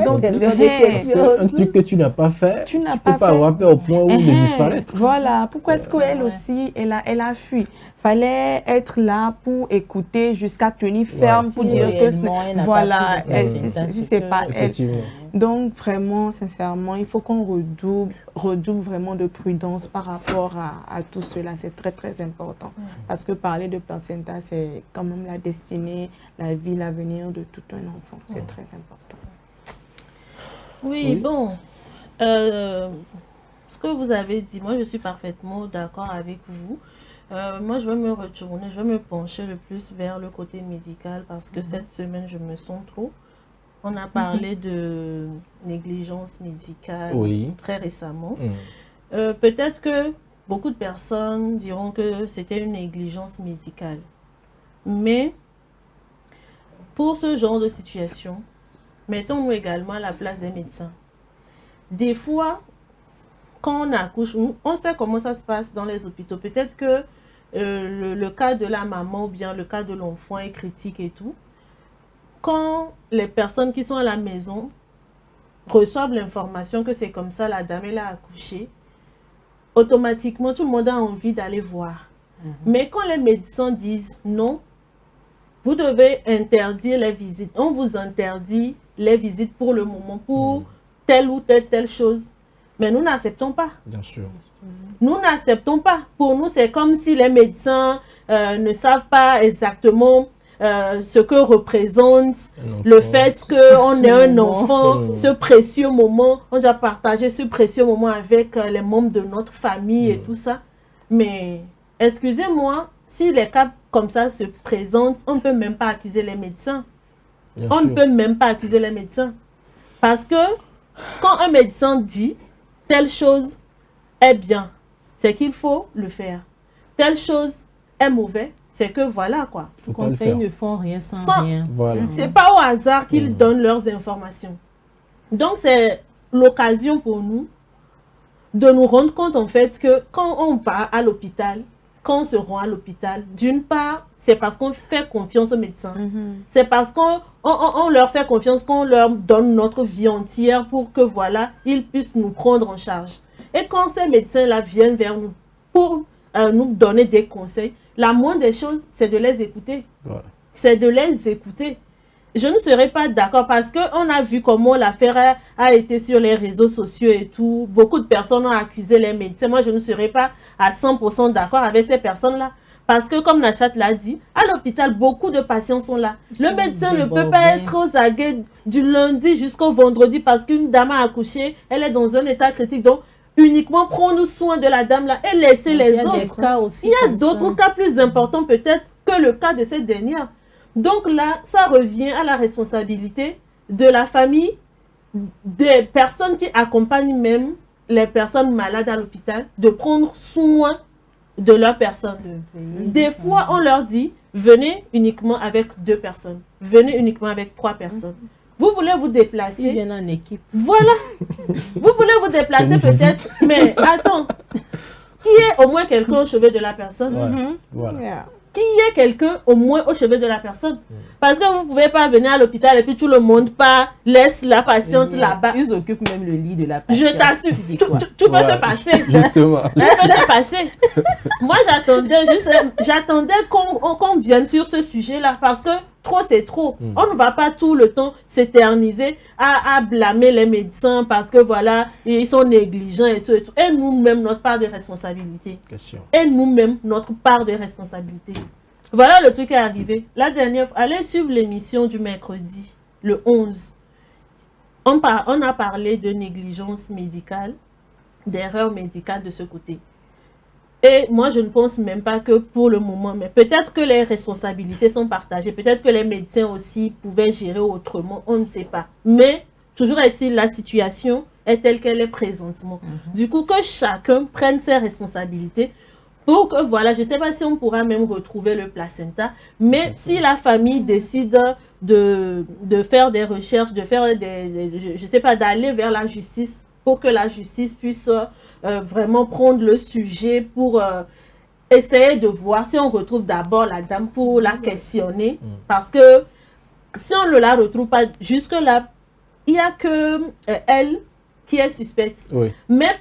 Donc, un truc que tu n'as pas fait, tu ne peux pas avoir peur au point où de disparaître. Voilà, pourquoi est-ce qu'elle aussi, elle a fui? Fallait être là pour écouter jusqu'à tenir ferme pour dire que voilà, si c'est pas elle. Donc vraiment, sincèrement, il faut qu'on redouble vraiment de prudence par rapport à tout cela. C'est très très important. Parce que parler de placenta, c'est quand même la destinée, la vie, l'avenir de tout un enfant. C'est très important. Oui, bon. Ce que vous avez dit, moi je suis parfaitement d'accord avec vous. Moi, je vais me retourner, je vais me pencher le plus vers le côté médical parce que cette semaine, je me sens trop. On a parlé de négligence médicale très récemment. Peut-être que beaucoup de personnes diront que c'était une négligence médicale. Mais pour ce genre de situation, mettons-nous également à la place des médecins. Des fois, quand on accouche, on sait comment ça se passe dans les hôpitaux. Peut-être que le cas de la maman ou bien le cas de l'enfant est critique et tout. Quand les personnes qui sont à la maison reçoivent l'information que c'est comme ça, la dame elle a accouché, automatiquement tout le monde a envie d'aller voir. Mais quand les médecins disent non, vous devez interdire les visites. On vous interdit les visites pour le moment, pour telle ou telle chose. Mais nous n'acceptons pas. Bien sûr. Nous n'acceptons pas. Pour nous, c'est comme si les médecins ne savent pas exactement ce que représente le fait qu'on ait un enfant, ce précieux moment. On doit partager ce précieux moment avec les membres de notre famille et tout ça. Mais, excusez-moi, si les cas comme ça se présentent, on ne peut même pas accuser les médecins. On ne peut même pas accuser les médecins. Parce que quand un médecin dit telle chose est bien, c'est qu'il faut le faire. Telle chose est mauvais, c'est que voilà quoi. Ils ne font rien sans rien. Voilà. C'est pas au hasard qu'ils donnent leurs informations. Donc c'est l'occasion pour nous de nous rendre compte en fait que quand on va à l'hôpital, quand on se rend à l'hôpital, d'une part, c'est parce qu'on fait confiance aux médecins. C'est parce qu'on leur fait confiance, qu'on leur donne notre vie entière pour que voilà, ils puissent nous prendre en charge. Et quand ces médecins-là viennent vers nous pour nous donner des conseils, la moindre des choses, c'est de les écouter. Voilà. C'est de les écouter. Je ne serais pas d'accord parce qu'on a vu comment l'affaire a été sur les réseaux sociaux et tout. Beaucoup de personnes ont accusé les médecins. Moi, je ne serais pas à 100% d'accord avec ces personnes-là. Parce que, comme Nachat l'a dit, à l'hôpital, beaucoup de patients sont là. Le médecin ne peut pas être aux aguets du lundi jusqu'au vendredi parce qu'une dame a accouché, elle est dans un état critique. Donc, uniquement prendre soin de la dame là et laisser les autres. Il y a d'autres cas plus importants peut-être que le cas de cette dernière. Donc là, ça revient à la responsabilité de la famille, des personnes qui accompagnent même les personnes malades à l'hôpital, de prendre soin de leur personne. Des fois, on leur dit, venez uniquement avec 2 personnes, venez uniquement avec 3 personnes. Vous voulez vous déplacer. Ils viennent en équipe. Voilà. Vous voulez vous déplacer peut-être. Mais attends. Qui est au moins quelqu'un au chevet de la personne? Voilà. Qui est quelqu'un au moins au chevet de la personne? Parce que vous ne pouvez pas venir à l'hôpital et puis tout le monde laisse la patiente là-bas. Ils occupent même le lit de la patiente. Je t'assure. Tout peut se passer. Justement. Tout peut se passer. Moi, j'attendais qu'on vienne sur ce sujet-là parce que trop, c'est trop. On ne va pas tout le temps s'éterniser à blâmer les médecins parce que voilà, ils sont négligents et tout. Et nous-mêmes, notre part de responsabilité. Et nous-mêmes, notre part de responsabilité. Voilà le truc qui est arrivé. La dernière fois, allez suivre l'émission du mercredi, le 11. On a parlé de négligence médicale, d'erreur médicale de ce côté. Et moi, je ne pense même pas que pour le moment, mais peut-être que les responsabilités sont partagées, peut-être que les médecins aussi pouvaient gérer autrement, on ne sait pas. Mais, toujours est-il, la situation est telle qu'elle est présentement. Du coup, que chacun prenne ses responsabilités pour que, voilà, je ne sais pas si on pourra même retrouver le placenta, mais si la famille décide de faire des recherches, de faire je ne sais pas, d'aller vers la justice pour que la justice puisse vraiment prendre le sujet pour essayer de voir si on retrouve d'abord la dame pour la questionner. Parce que si on ne la retrouve pas jusque-là, il n'y a que elle qui est suspecte. Oui. Mais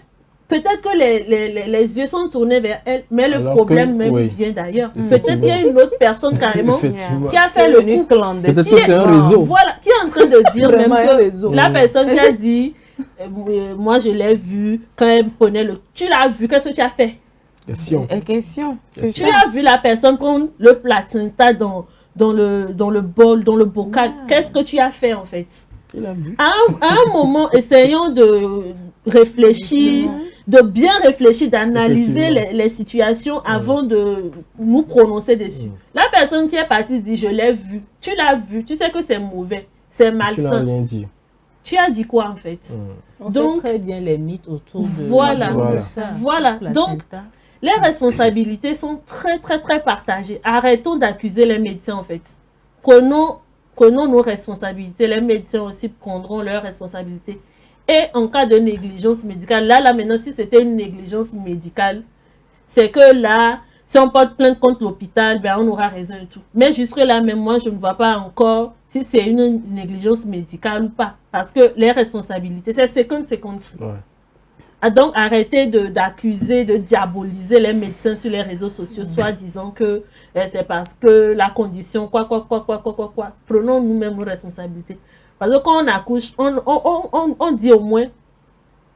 peut-être que les yeux sont tournés vers elle, mais le Alors problème que, même oui. vient d'ailleurs. Peut-être qu'il y a une autre personne carrément Effectivement. qui a fait le coup. Peut-être que c'est un réseau. Voilà, qui est en train de dire même Vraiment un que réseau. la personne qui a dit, moi je l'ai vu quand elle prenait le... Tu l'as vu, qu'est-ce que tu as fait? Question. Question. Tu as vu la personne prendre le placenta dans le bol, dans le bocal. Qu'est-ce que tu as fait en fait? Il a vu. À un moment, essayons de réfléchir, de bien réfléchir, d'analyser Effectivement. les situations avant de nous prononcer dessus. La personne qui est partie dit, je l'ai vu. Tu l'as vu, tu sais que c'est mauvais, c'est Tu n'as malsain. rien dit. Tu as dit quoi en fait? On Donc, sait très bien les mythes autour de voilà. de ça. Voilà. Donc, les responsabilités sont très partagées. Arrêtons d'accuser les médecins en fait. Prenons nos responsabilités. Les médecins aussi prendront leurs responsabilités. Et en cas de négligence médicale, là maintenant, si c'était une négligence médicale, c'est que là, si on porte plainte contre l'hôpital, ben on aura raison et tout. Mais jusque-là, même moi, je ne vois pas encore si c'est une négligence médicale ou pas. Parce que les responsabilités, c'est 50-50. Ouais. Donc, arrêtez d'accuser, de diaboliser les médecins sur les réseaux sociaux, soit disant que c'est parce que la condition, quoi. Prenons nous-mêmes nos responsabilités. Parce que quand on accouche, on dit au moins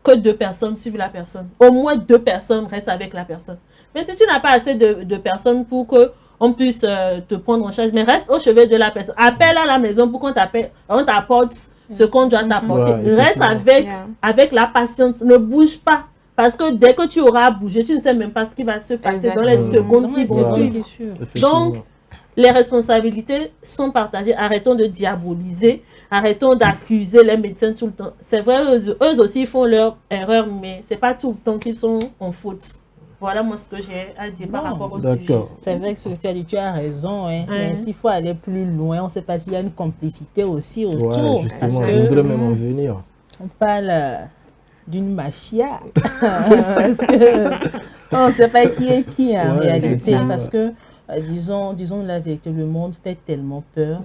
que 2 personnes suivent la personne. Au moins 2 personnes restent avec la personne. Mais si tu n'as pas assez de personnes pour qu'on puisse te prendre en charge, mais reste au chevet de la personne. Appelle à la maison pour qu'on t'apporte ce qu'on doit t'apporter. Ouais, Reste avec la patiente. Ne bouge pas. Parce que dès que tu auras bougé, tu ne sais même pas ce qui va se passer dans les secondes qui vont suivre. Donc, les responsabilités sont partagées. Arrêtons de diaboliser. Arrêtons d'accuser les médecins tout le temps. C'est vrai, eux aussi ils font leur erreur, mais ce n'est pas tout le temps qu'ils sont en faute. Voilà moi ce que j'ai à dire par rapport au sujet. C'est vrai que ce que tu as dit, tu as raison. Hein. Mais s'il faut aller plus loin, on ne sait pas s'il y a une complicité aussi autour. Ouais, justement, je voudrais même en venir. On parle d'une mafia. Parce que on ne sait pas qui est qui en réalité. Parce que, disons la vérité, le monde fait tellement peur.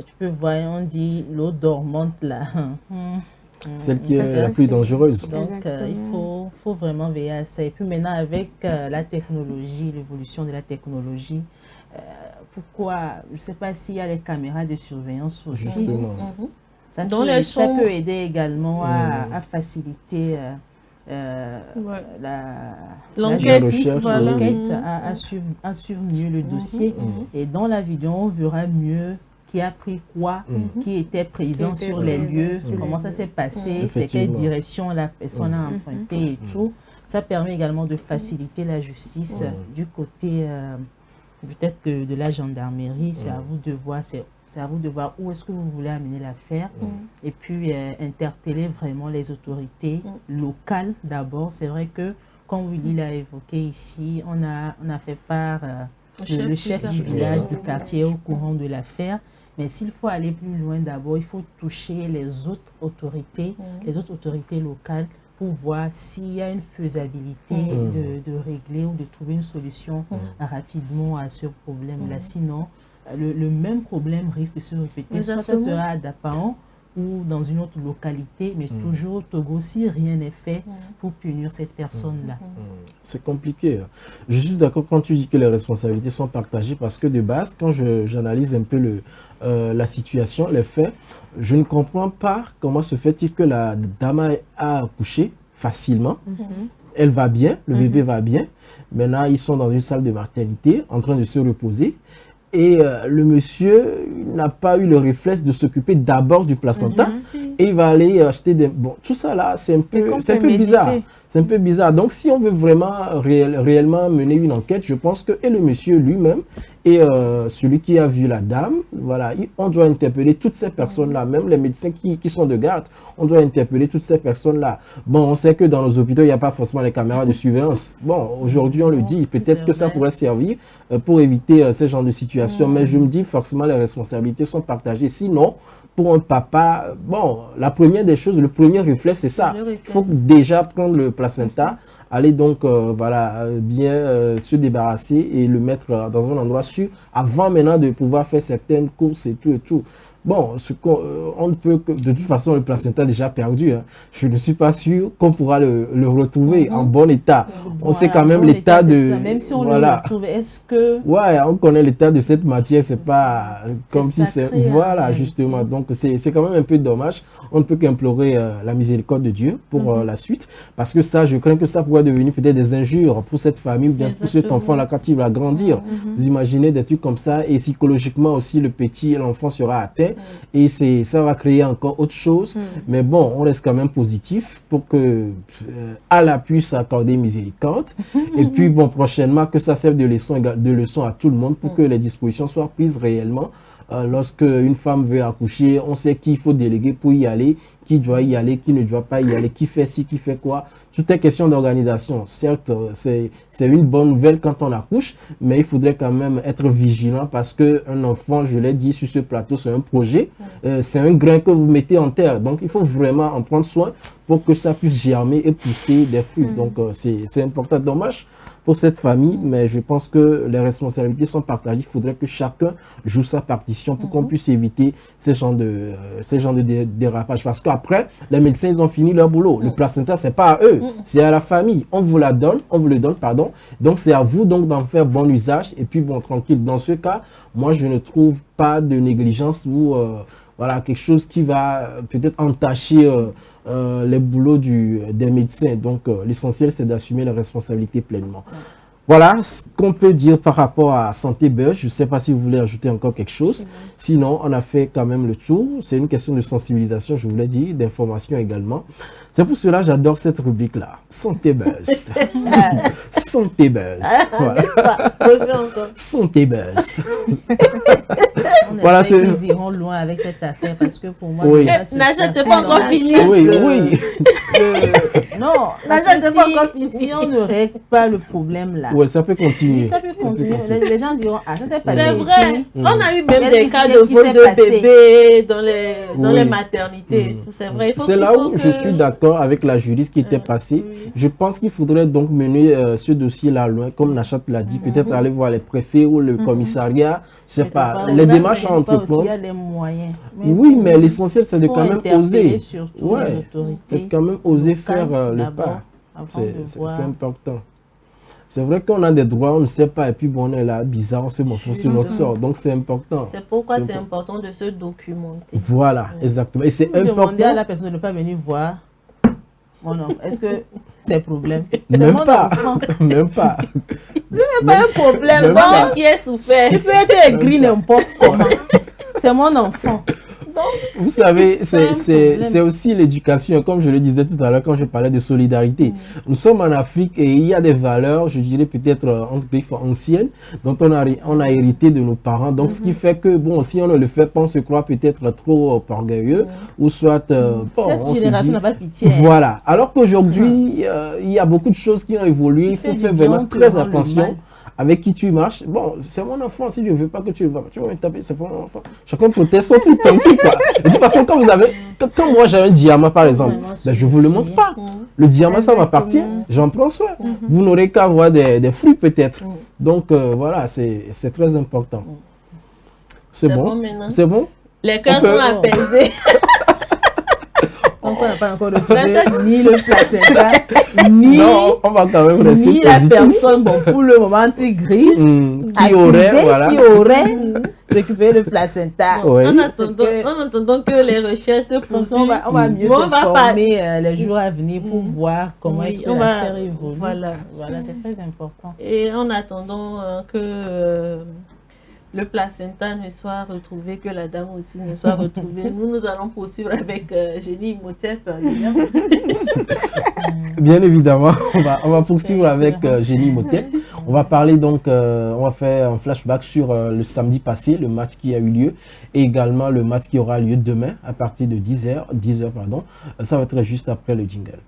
Tu peux voir, on dit l'eau dormante là. Celle qui est la plus dangereuse. Donc, il faut vraiment veiller à ça. Et puis maintenant, avec la technologie, l'évolution de la technologie, pourquoi, je ne sais pas s'il y a les caméras de surveillance aussi. Ça peut aider également à faciliter l'enquête, à suivre mieux le dossier. Et dans la vidéo, on verra mieux qui a pris quoi, qui était présent sur les lieux, comment ça s'est passé, c'est quelle direction la personne a emprunté et tout. Ça permet également de faciliter la justice du côté peut-être de la gendarmerie. C'est à vous de voir, c'est à vous de voir où est-ce que vous voulez amener l'affaire et puis interpeller vraiment les autorités locales d'abord. C'est vrai que, comme Willy l'a évoqué ici, on a fait part le chef du village, du quartier au courant de l'affaire. Mais s'il faut aller plus loin d'abord, il faut toucher les autres autorités locales pour voir s'il y a une faisabilité de régler ou de trouver une solution rapidement à ce problème-là. Sinon, le même problème risque de se répéter, soit ça sera à Dapaon ou dans une autre localité, mais toujours au Togo si rien n'est fait pour punir cette personne-là. C'est compliqué. Je suis d'accord quand tu dis que les responsabilités sont partagées parce que de base, quand j'analyse un peu la situation, les faits, je ne comprends pas comment se fait-il que la dame a accouché facilement. Elle va bien, le bébé va bien. Maintenant, ils sont dans une salle de maternité en train de se reposer. Et le monsieur n'a pas eu le réflexe de s'occuper d'abord du placenta. Et il va aller acheter des... Bon, tout ça là, c'est un peu bizarre. C'est un peu bizarre. Donc, si on veut vraiment réellement mener une enquête, je pense que et le monsieur lui-même et celui qui a vu la dame, voilà, on doit interpeller toutes ces personnes-là, même les médecins qui sont de garde, on doit interpeller toutes ces personnes-là. Bon, on sait que dans nos hôpitaux, il n'y a pas forcément les caméras de surveillance. Bon, aujourd'hui, on le dit, peut-être que ça pourrait servir pour éviter ce genre de situation, mais je me dis forcément les responsabilités sont partagées. Sinon, pour un papa, bon, la première des choses, le premier réflexe, c'est ça. Il faut déjà prendre le placenta, aller donc, voilà, bien se débarrasser et le mettre dans un endroit sûr avant maintenant de pouvoir faire certaines courses et tout et tout. Bon, on ne peut que, de toute façon, le placenta est déjà perdu. Hein. Je ne suis pas sûr qu'on pourra le retrouver en bon état. On sait quand même l'état de... Même si on le retrouve, est-ce que... Ouais, on connaît l'état de cette matière, c'est pas comme si c'est... Voilà, justement. Donc, c'est quand même un peu dommage. On ne peut qu'implorer la miséricorde de Dieu pour la suite. Parce que ça, je crains que ça pourrait devenir peut-être des injures pour cette famille, ou bien pour cet enfant-là quand il va grandir. Vous imaginez des trucs comme ça. Et psychologiquement aussi, l'enfant sera atteint. Et ça va créer encore autre chose. Mais bon, on reste quand même positif pour que Allah puisse accorder miséricorde. Et puis, bon, prochainement, que ça serve de leçon à tout le monde pour que les dispositions soient prises réellement. Lorsque une femme veut accoucher, on sait qu'il faut déléguer pour y aller, qui doit y aller, qui ne doit pas y aller, qui fait ci, qui fait quoi. Tout est question d'organisation. Certes, c'est une bonne nouvelle quand on accouche, mais il faudrait quand même être vigilant parce qu'un enfant, je l'ai dit sur ce plateau, c'est un projet, c'est un grain que vous mettez en terre. Donc, il faut vraiment en prendre soin pour que ça puisse germer et pousser des fruits. Donc, c'est important. Dommage pour cette famille, mais je pense que les responsabilités sont partagées. Il faudrait que chacun joue sa partition pour qu'on puisse éviter ces genres de dérapages. Parce qu'après, les médecins, ils ont fini leur boulot. Le placenta, c'est pas à eux, c'est à la famille. On vous le donne, pardon. Donc, c'est à vous donc d'en faire bon usage. Et puis, bon, tranquille. Dans ce cas, moi, je ne trouve pas de négligence ou voilà, quelque chose qui va peut-être entacher les boulots des médecins. Donc, l'essentiel, c'est d'assumer la responsabilité pleinement. Voilà ce qu'on peut dire par rapport à Santé Buzz. Je ne sais pas si vous voulez ajouter encore quelque chose. Sinon, on a fait quand même le tour. C'est une question de sensibilisation, je vous l'ai dit, d'information également. C'est pour cela que j'adore cette rubrique-là. Santé Buzz. Santé Buzz. Voilà. Santé Buzz. Voilà, ils iront loin avec cette affaire parce que pour moi, Naja, c'est pas encore fini. Oui. Non, si on ne règle pas le problème là. Oui, ça peut continuer. Ça peut continuer. Les gens diront, ah, ça s'est passé ici. C'est vrai. On a eu même des cas de vol de bébés dans les maternités. C'est vrai. C'est là où je suis d'accord avec la juriste qui était passée. Je pense qu'il faudrait donc mener ce dossier-là loin, comme Nachat l'a dit, peut-être aller voir les préfets ou le commissariat, je sais pas, les démarches à entreprendre. Il y a les moyens. Oui, mais l'essentiel, c'est de quand même oser. Ouais, c'est quand même oser faire le pas. C'est important. C'est vrai qu'on a des droits, on ne sait pas, et puis bon, on est là, bizarre, on se morfond sur notre sort. Donc c'est important. C'est pourquoi c'est important de se documenter. Voilà, exactement. Et c'est important. Demander à la personne de ne pas venir voir mon enfant. Est-ce que c'est un problème? Même pas. Même pas. Ce n'est pas un problème. Donc, qui est souffert? Tu peux être aigri n'importe comment. C'est mon enfant. Donc, vous savez, c'est aussi l'éducation, comme je le disais tout à l'heure quand je parlais de solidarité. Nous sommes en Afrique et il y a des valeurs, je dirais peut-être anciennes, dont on a hérité de nos parents. Donc, ce qui fait que, bon, si on ne le fait pas, on se croit peut-être trop orgueilleux, ou soit... cette génération n'a pas pitié. Voilà. Alors qu'aujourd'hui, il y a beaucoup de choses qui ont évolué. Il faut faire vraiment très attention. Avec qui tu marches, bon, c'est mon enfant, si je ne veux pas que tu le vois, tu vas me taper, c'est pas mon enfant. Chacun protège son truc tranquille, quoi. De toute façon, quand moi j'ai un diamant, par exemple, ben, je ne vous le montre pas. Le diamant, ça m'appartient, j'en prends soin. Vous n'aurez qu'à avoir des fruits, peut-être. Donc, voilà, c'est très important. C'est bon? C'est bon? Les cœurs sont apaisés. On n'a pas encore retrouvé ni le placenta, ni, non, on va quand même rester ni la personne, bon, pour le moment, tu grises, qui aurait récupéré le placenta. Ouais. En attendant que les recherches se poursuivent, on va mieux s'informer les jours à venir pour voir comment est-ce que l'affaire évolue. Voilà, c'est très important. Et en attendant que le placenta ne soit retrouvé, que la dame aussi ne soit retrouvée. Nous allons poursuivre avec Génie Imhotep. Bien évidemment, on va poursuivre avec Génie Imhotep. On va parler donc, on va faire un flashback sur le samedi passé, le match qui a eu lieu, et également le match qui aura lieu demain à partir de 10h, pardon. Ça va être juste après le jingle.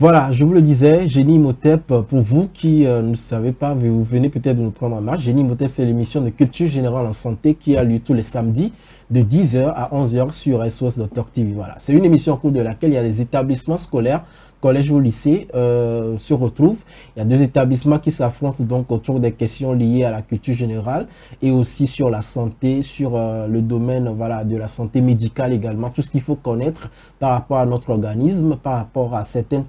Voilà, je vous le disais, Génie Imhotep, pour vous qui ne savez pas, vous venez peut-être de nous prendre en marche. Génie Imhotep, c'est l'émission de culture générale en santé qui a lieu tous les samedis de 10h à 11h sur SOS Docteur TV. Voilà, c'est une émission au cours de laquelle il y a des établissements scolaires, collèges ou lycées se retrouvent. Il y a deux établissements qui s'affrontent donc autour des questions liées à la culture générale et aussi sur la santé, sur le domaine voilà, de la santé médicale également, tout ce qu'il faut connaître par rapport à notre organisme, par rapport à certaines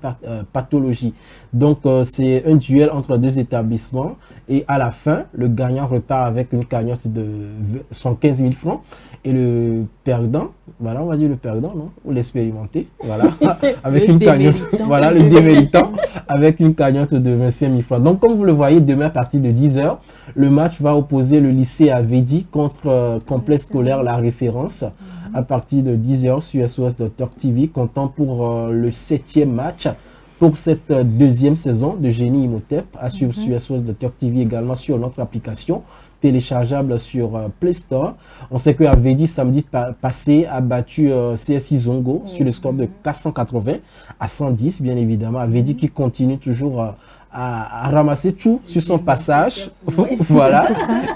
pathologies. Donc c'est un duel entre deux établissements et à la fin, le gagnant repart avec une cagnotte de 115 000 francs. Et le perdant, voilà, on va dire le perdant, non? Ou l'expérimenté, voilà, avec une cagnotte, voilà, le déméritant, avec une cagnotte de 25 000 francs. Donc, comme vous le voyez, demain à partir de 10h, le match va opposer le lycée Avedi contre complexe scolaire La Référence à partir de 10h sur SOS Docteur TV, comptant pour le 7e match pour cette deuxième saison de Génie Imhotep, à suivre sur SOS Docteur TV également sur notre application téléchargeable sur Play Store. On sait que Avedi samedi passé a battu CSI Zongo sur le score de 480 à 110 bien évidemment. Avedi qui continue toujours à ramasser tout sur son passage, voilà,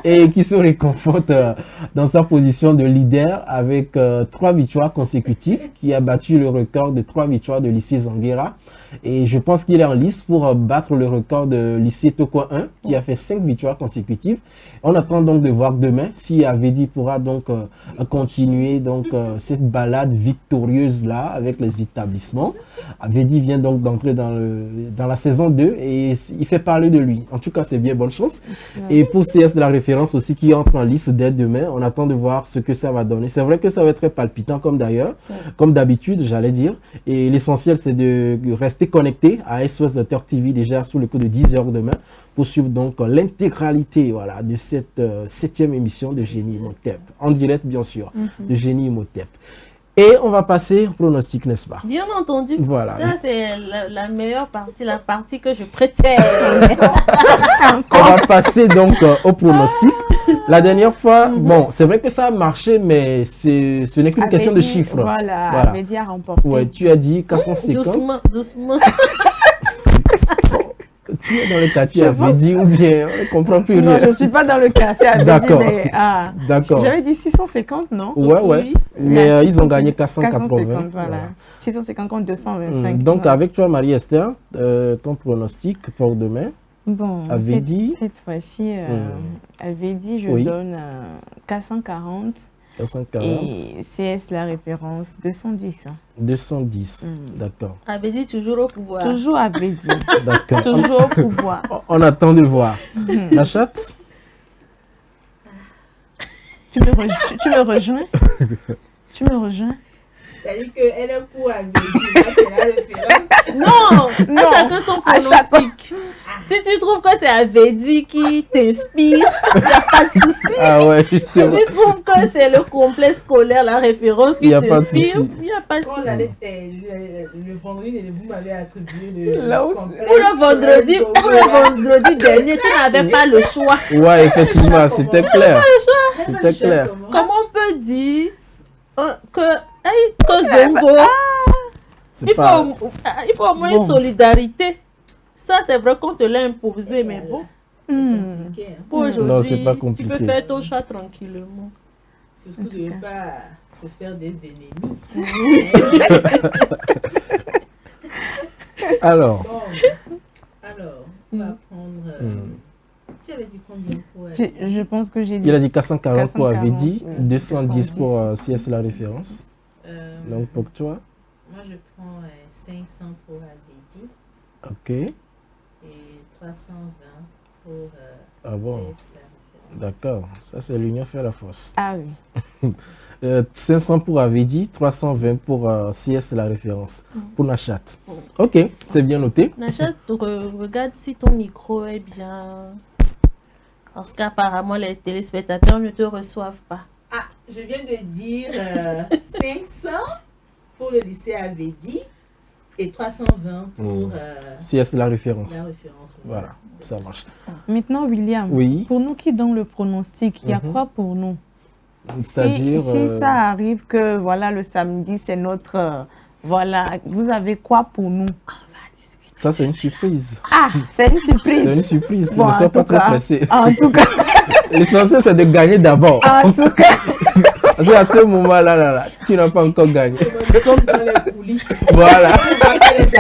et qui se réconforte dans sa position de leader avec 3 victoires consécutives, qui a battu le record de 3 victoires de lycée Zanguera. Et je pense qu'il est en lice pour battre le record de lycée Toko 1, qui a fait 5 victoires consécutives. On attend donc de voir demain si Avedi pourra donc continuer donc cette balade victorieuse là avec les établissements. Avedi vient donc d'entrer dans la saison 2 et il fait parler de lui. En tout cas, c'est bien, bonne chance. Et pour CS de La Référence aussi qui entre en lice dès demain, on attend de voir ce que ça va donner. C'est vrai que ça va être très palpitant comme d'ailleurs, comme d'habitude, j'allais dire. Et l'essentiel, c'est de rester connecté à SOS Docteur TV déjà sous le coup de 10h demain pour suivre donc l'intégralité voilà, de cette 7e émission de Génie Imhotep. En direct, bien sûr, de Génie Imhotep. Et on va passer au pronostic, n'est-ce pas? Bien entendu. Voilà. Ça, c'est la meilleure partie, la partie que je préfère. On va passer donc au pronostic. La dernière fois, bon, c'est vrai que ça a marché, mais ce n'est qu'une question de chiffres. Voilà, Avedi a remporté. Ouais, tu as dit 450. Doucement, doucement. Tu es dans le quartier Avedi ou bien on ne comprend plus rien. Non, je ne suis pas dans le quartier Avedi. D'accord. Mais d'accord. J'avais dit 650, non? Ouais, oui. Mais ils ont gagné 480. 450, voilà. 650 contre 225. Donc, avec toi, Marie-Esther, ton pronostic pour demain? Bon, Avedi. cette fois-ci, Avedi, je donne 440. 440. Et CS La Référence, 210. 210, d'accord. Avedi toujours au pouvoir. Toujours Avedi. D'accord. Toujours au pouvoir. On attend de voir. La chatte? Tu me rejoins? Tu me rejoins? C'est-à-dire qu'elle est pour Avedi, c'est la référence. Non, à chacun son pronostic. Si tu trouves que c'est Avedi qui t'inspire, il n'y a pas de souci. Ah ouais, justement. Si tu trouves que c'est le complexe scolaire, la référence qui t'inspire, il n'y a pas de souci. Le vendredi, vous m'avez attribué pour le vendredi dernier, tu n'avais pas le choix. Ouais, effectivement, c'était clair. C'était clair. Comment on peut dire que Zongo, il faut au moins une solidarité. Ça, c'est vrai qu'on te l'a imposé, mais bon. Pour aujourd'hui, tu peux faire ton choix tranquillement. Surtout de ne pas se faire des ennemis. Alors, on va prendre... Tu avais dit combien pour Avedi? Je pense que j'ai dit... Il a dit 440 pour Avedi, 210 pour CS La Référence. Donc pour toi? Moi, je prends 500 pour Avedi. Ok. Et 320 pour CS La Référence. D'accord, ça c'est l'union fait la force. Ah oui. 500 pour Avedi, 320 pour CS la référence, pour Nachat. Ok, c'est bien noté. Nachat, regarde si ton micro est bien. Parce qu'apparemment, les téléspectateurs ne te reçoivent pas. Ah, je viens de dire 500 pour le lycée Avedi et 320 pour CS la référence. la référence. Voilà, ça marche. Maintenant, William, Oui. pour nous qui donnons le pronostic, il y a quoi pour nous? C'est-à-dire... Si ça arrive que voilà, le samedi, c'est notre... voilà, vous avez quoi pour nous? Ça, c'est une surprise. Ah, c'est une surprise. C'est une surprise. Bon, Ne sois en pas tout très cas- pressé. En tout cas, L'essentiel, c'est de gagner d'abord. en tout cas, Parce qu'à ce moment-là, tu n'as pas encore gagné. Nous sommes dans les coulisses. Voilà.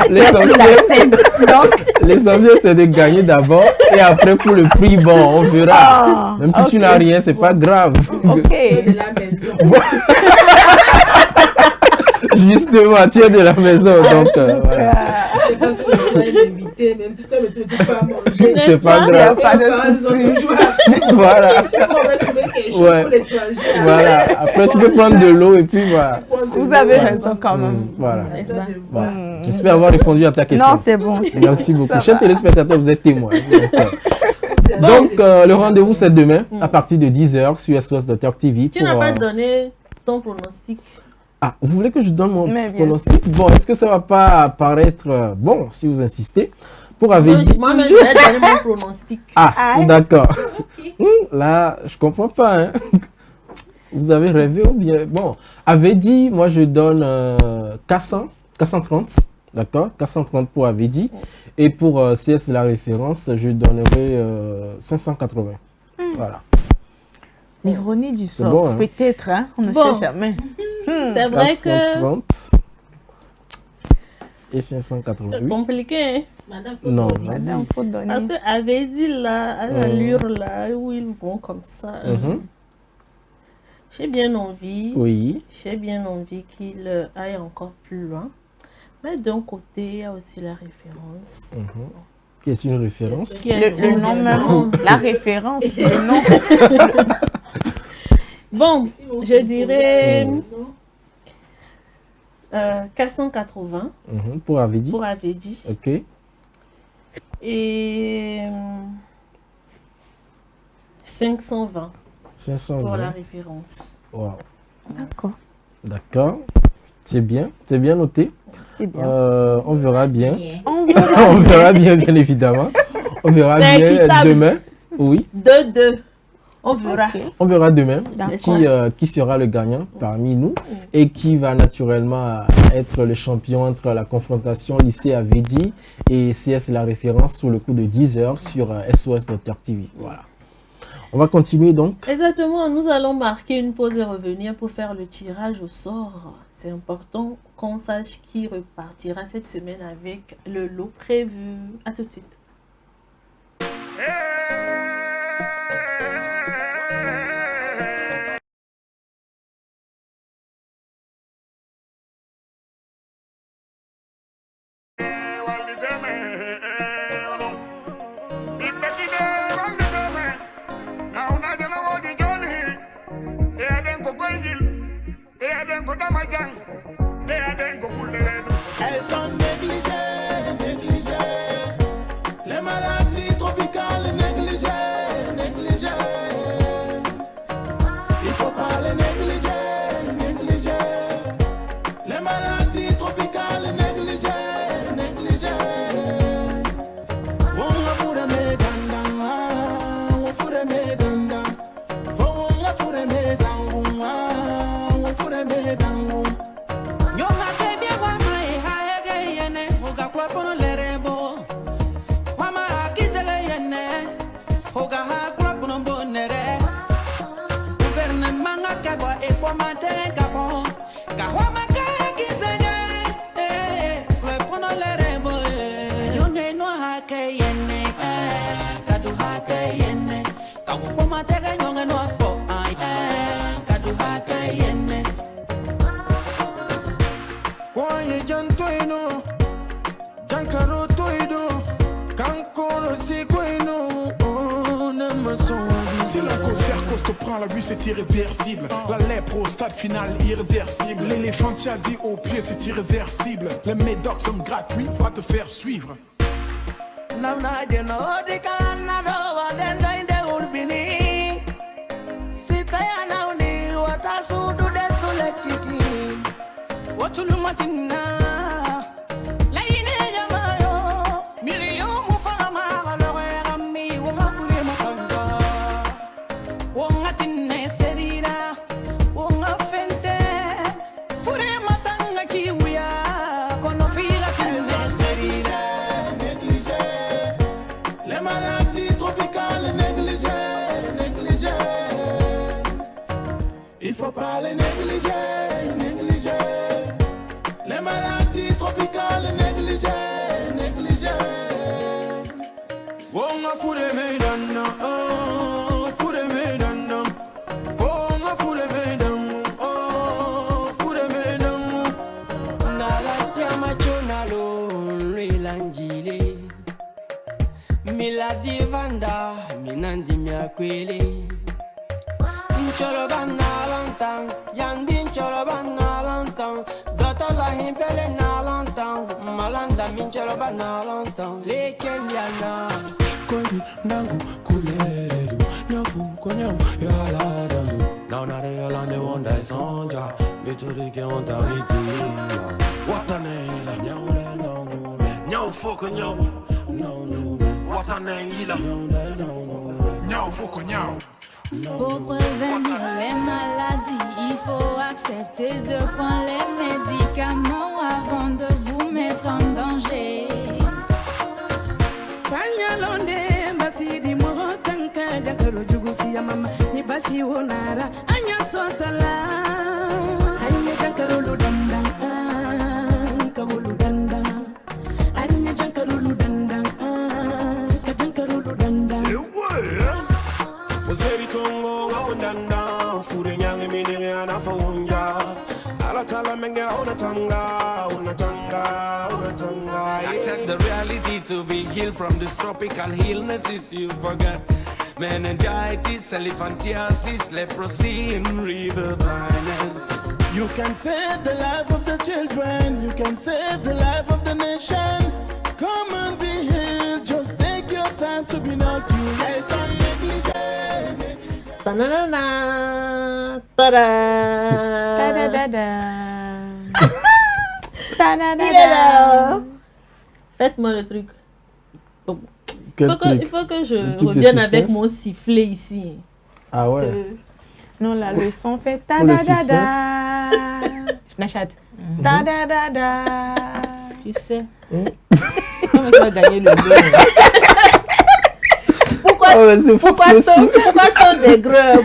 L'essentiel, c'est donc... l'essentiel, c'est de gagner d'abord. Et après, pour le prix, bon, on verra. Ah, Même si tu ok. n'as rien, c'est pas grave. Ok. De la maison. Justement, tu es de la maison. Donc, voilà. C'est quand tu reçois un invité, même si toi, tu ne peux pas manger. C'est pas Il n'y a grave. pas de Ils ont souci. toujours appris. Voilà. On va trouver quelque chose Ouais. pour l'étranger. Voilà. Après, tu peux prendre de l'eau et puis voilà. Vous avez raison quand même. Voilà. C'est ça. Voilà. J'espère avoir répondu à ta question. Non, c'est bon. Merci beaucoup. Ça Chers va. téléspectateurs, vous êtes témoins. Donc, le rendez-vous, c'est demain à partir de 10h sur SOS Docteur TV. Tu n'as pas donné ton pronostic. Ah, vous voulez que je donne mon Mais bien pronostic? Bon, est-ce que ça va pas paraître bon si vous insistez? Pour Avedi. Moi-même, je vais donner mon pronostic. Ah, Aïe. d'accord. Là, je comprends pas. Hein. Vous avez rêvé ou bien? Bon, Avedi, moi je donne 430. D'accord? 430 pour Avedi. Et pour CS la référence, je donnerai 580. Voilà. L'ironie du sort, bon, hein. peut-être, hein, on ne Bon. sait jamais. C'est vrai que 430 et c'est 588. compliqué. Hein? Madame, Non, Madame, vas-y. faut donner. Parce que avait dit là, à l'allure là, où ils vont comme ça, j'ai bien envie, Oui. j'ai bien envie qu'il aille encore plus loin. Mais d'un côté, il y a aussi la référence. Qui est une référence? Qui est Le nom même, la référence, le nom. Bon, je dirais 480 Pour Avedi. pour Avedi Ok. et 520 pour 520. la référence. Wow. D'accord, D'accord. C'est bien noté. c'est bien. On verra bien. On verra. On verra bien, bien évidemment. On verra C'est bien équitable. demain. Oui, 2-2. On verra. Ok. on verra demain D'accord. qui sera le gagnant parmi nous et qui va naturellement être le champion entre la confrontation lycée Avedi et CS la référence sous le coup de 10h sur SOS Docteur TV. Voilà. On va continuer donc. Exactement, nous allons marquer une pause et revenir pour faire le tirage au sort. C'est important qu'on sache qui repartira cette semaine avec le lot prévu. À tout de suite. Elles sont négligées, négligées. Les maladies tropicales négligées, négligées. Il faut pas les négliger, négliger. Les maladies tropicales négligées, négligées. Wonga fure me dandan, wo fure me dandan. Fo wonga fure me dangun, wo fure me dangun. Nyonga ke bia wa mai haege yene hoga kwa pono lerebo Wama akizele yene hoga ha kwa pono bonere Uverne manga kebo e kwa mate kapo Ka wama ka akizele kwa pono lerebo Nyonga no hake yene kadu hake yene Ka kwa mate nyonga no po ai kadu hake yene Kwaye jantoino, jankaro toido, kankoro si kweno, Si l'onchocercose te prend la vue, c'est irréversible. La lèpre au stade final, irréversible. L'éléphantiasie au pied, c'est irréversible. Les médocs sont gratuits, va te faire suivre. Faut pas les négliger, négliger. Les maladies tropicales, négliger, négliger. On a fou de mesdames, oh, fou de mesdames. On a fou de mesdames, oh, fou de mesdames. Nala siama chonalo, l'angile. Miladi vanda, minandi miakwele. Cholo banna longtemps, Yandin cholo banna longtemps, Dota la himpele na longtemps, Malanda min cholo banna longtemps, les Kenyana. Kondi nangu kuledu, nyafu konyam yala dangu. Now na de yalande wonda sonja, mituri ke wonda hiti. Watanela nyaule nangu, nyaw foko nyaw, nangu. Watanela nyaw foko nyaw. Pour prévenir les maladies, il faut accepter de prendre les médicaments avant de vous mettre en danger. Fanyalonde basi di morotanka dakaro jugusi ya mama ni basi wonara anya sotala anya dakaro ludanda kawulu danda anya dakaro ludanda kajankaro ludanda. Muzeri tongo wa undanda fure nyange minere anafa unja ala tala menge unatanga unatanga unatanga. Accept the reality to be healed from this tropical illnesses you forgot. Meningitis, elephantiasis, leprosy, and river blindness. You can save the life of the children, you can save the life of the nation. Come and be healed, just take your time to be not you. Yes, I'm negligent. Ta-na-na-na, ta-da. Il est là. Faites-moi le truc. Oh. Il faut que je revienne avec mon sifflet ici. Ah ouais. Non, la leçon fait ta-da-da-da. Je n'achète. Ta-da-da-da. Tu sais. Comment tu vas gagner le jeu? Pourquoi tant d'aigreur?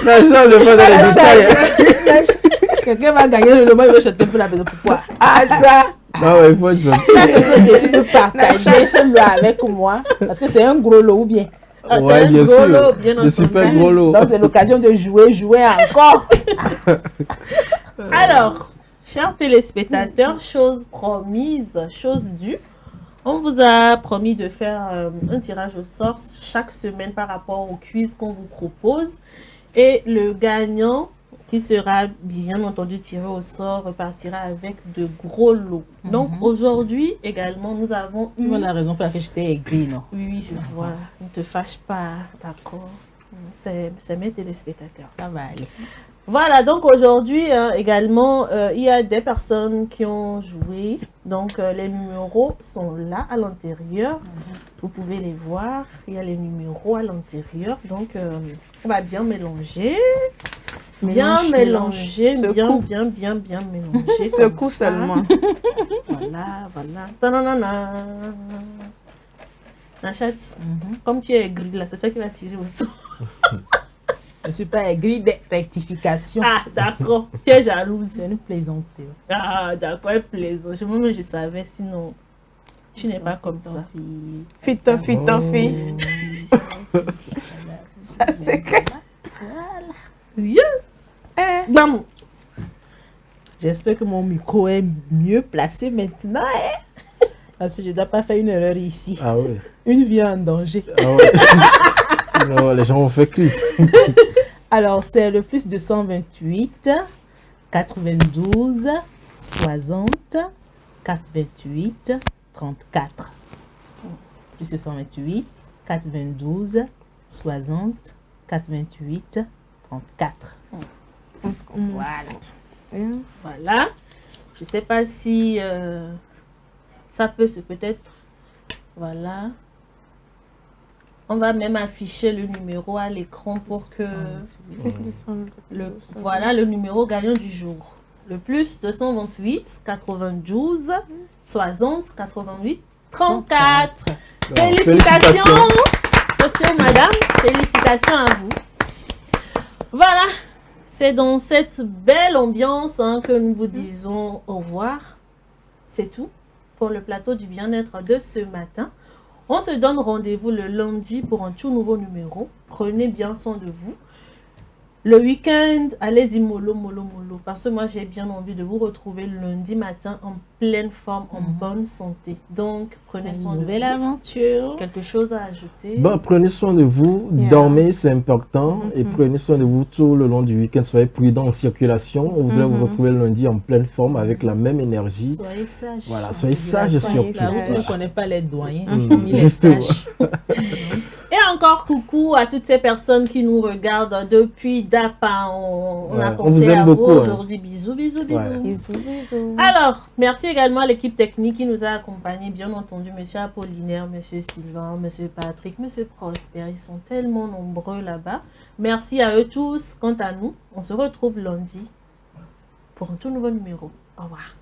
L'argent ne va dans les détails. Quelqu'un va gagner le mot, il va chanter pour la maison. Pourquoi? Ah ça! Ah ouais, il faut être gentil. La personne décide de partager celui-là avec moi, parce que c'est un gros lot ou bien? Ouais, bien sûr. Des super gros lots. Donc c'est l'occasion de jouer encore. Alors, chers téléspectateurs, chose promise, chose due. On vous a promis de faire un tirage au sort chaque semaine par rapport au quiz qu'on vous propose. Et le gagnant qui sera bien entendu tiré au sort repartira avec de gros lots. Donc aujourd'hui également, nous avons eu... la raison pour laquelle j'étais aigrie, non? Oui, je vois. Ne te fâche pas, d'accord? C'est mes téléspectateurs. Ça va aller. Voilà, donc aujourd'hui également, il y a des personnes qui ont joué. Donc les numéros sont là à l'intérieur. Vous pouvez les voir. Il y a les numéros à l'intérieur. Donc on va bien mélanger. Bien mélanger. Bien mélanger. Secoue seulement. Voilà. Ta-na-na-na. Nachat, comme tu es aigri là, c'est toi qui vas tirer au sort. Je ne suis pas aigrie de rectification. Ah, d'accord. Tu es jalouse. C'est une plaisanterie. Ah, d'accord, plaisant. Je savais, sinon, tu n'es pas comme ça. Fito. Ça, c'est que... Voilà. Bam. J'espère que mon micro est mieux placé maintenant. Parce que je ne dois pas faire une erreur ici. Ah oui. Une vie en danger. Ah ouais. Sinon, les gens vont faire crise. Alors, c'est le plus 228 92 60 428 34. Plus 228 92 60 428 34. Voilà. Voilà. Je ne sais pas si ça peut se peut-être. Voilà. On va même afficher le numéro à l'écran pour que voilà le numéro gagnant du jour. Le plus 228 92 60 88 34. Félicitations, monsieur, madame. Félicitations à vous. Voilà. C'est dans cette belle ambiance que nous vous disons au revoir. C'est tout pour le plateau du bien-être de ce matin. On se donne rendez-vous le lundi pour un tout nouveau numéro. Prenez bien soin de vous. Le week-end, allez-y mollo. Parce que moi, j'ai bien envie de vous retrouver le lundi matin en pleine forme, en bonne santé. Donc, prenez soin de vous. Nouvelle aventure. Quelque chose à ajouter? Bon, prenez soin de vous. Dormez, c'est important. Et prenez soin de vous tout le long du week-end. Soyez prudents en circulation. On voudrait vous retrouver le lundi en pleine forme avec la même énergie. Soyez sages. Voilà, soyez sages surtout. La route ne connaît pas les doyens, ni les Justement. sages. Et encore coucou à toutes ces personnes qui nous regardent depuis DAPA. On a on vous pensé aime à beaucoup, vous hein. aujourd'hui. Bisous. Ouais. Bisous. Alors, merci également à l'équipe technique qui nous a accompagnés. Bien entendu, monsieur Apollinaire, monsieur Sylvain, monsieur Patrick, monsieur Prosper. Ils sont tellement nombreux là-bas. Merci à eux tous. Quant à nous, on se retrouve lundi pour un tout nouveau numéro. Au revoir.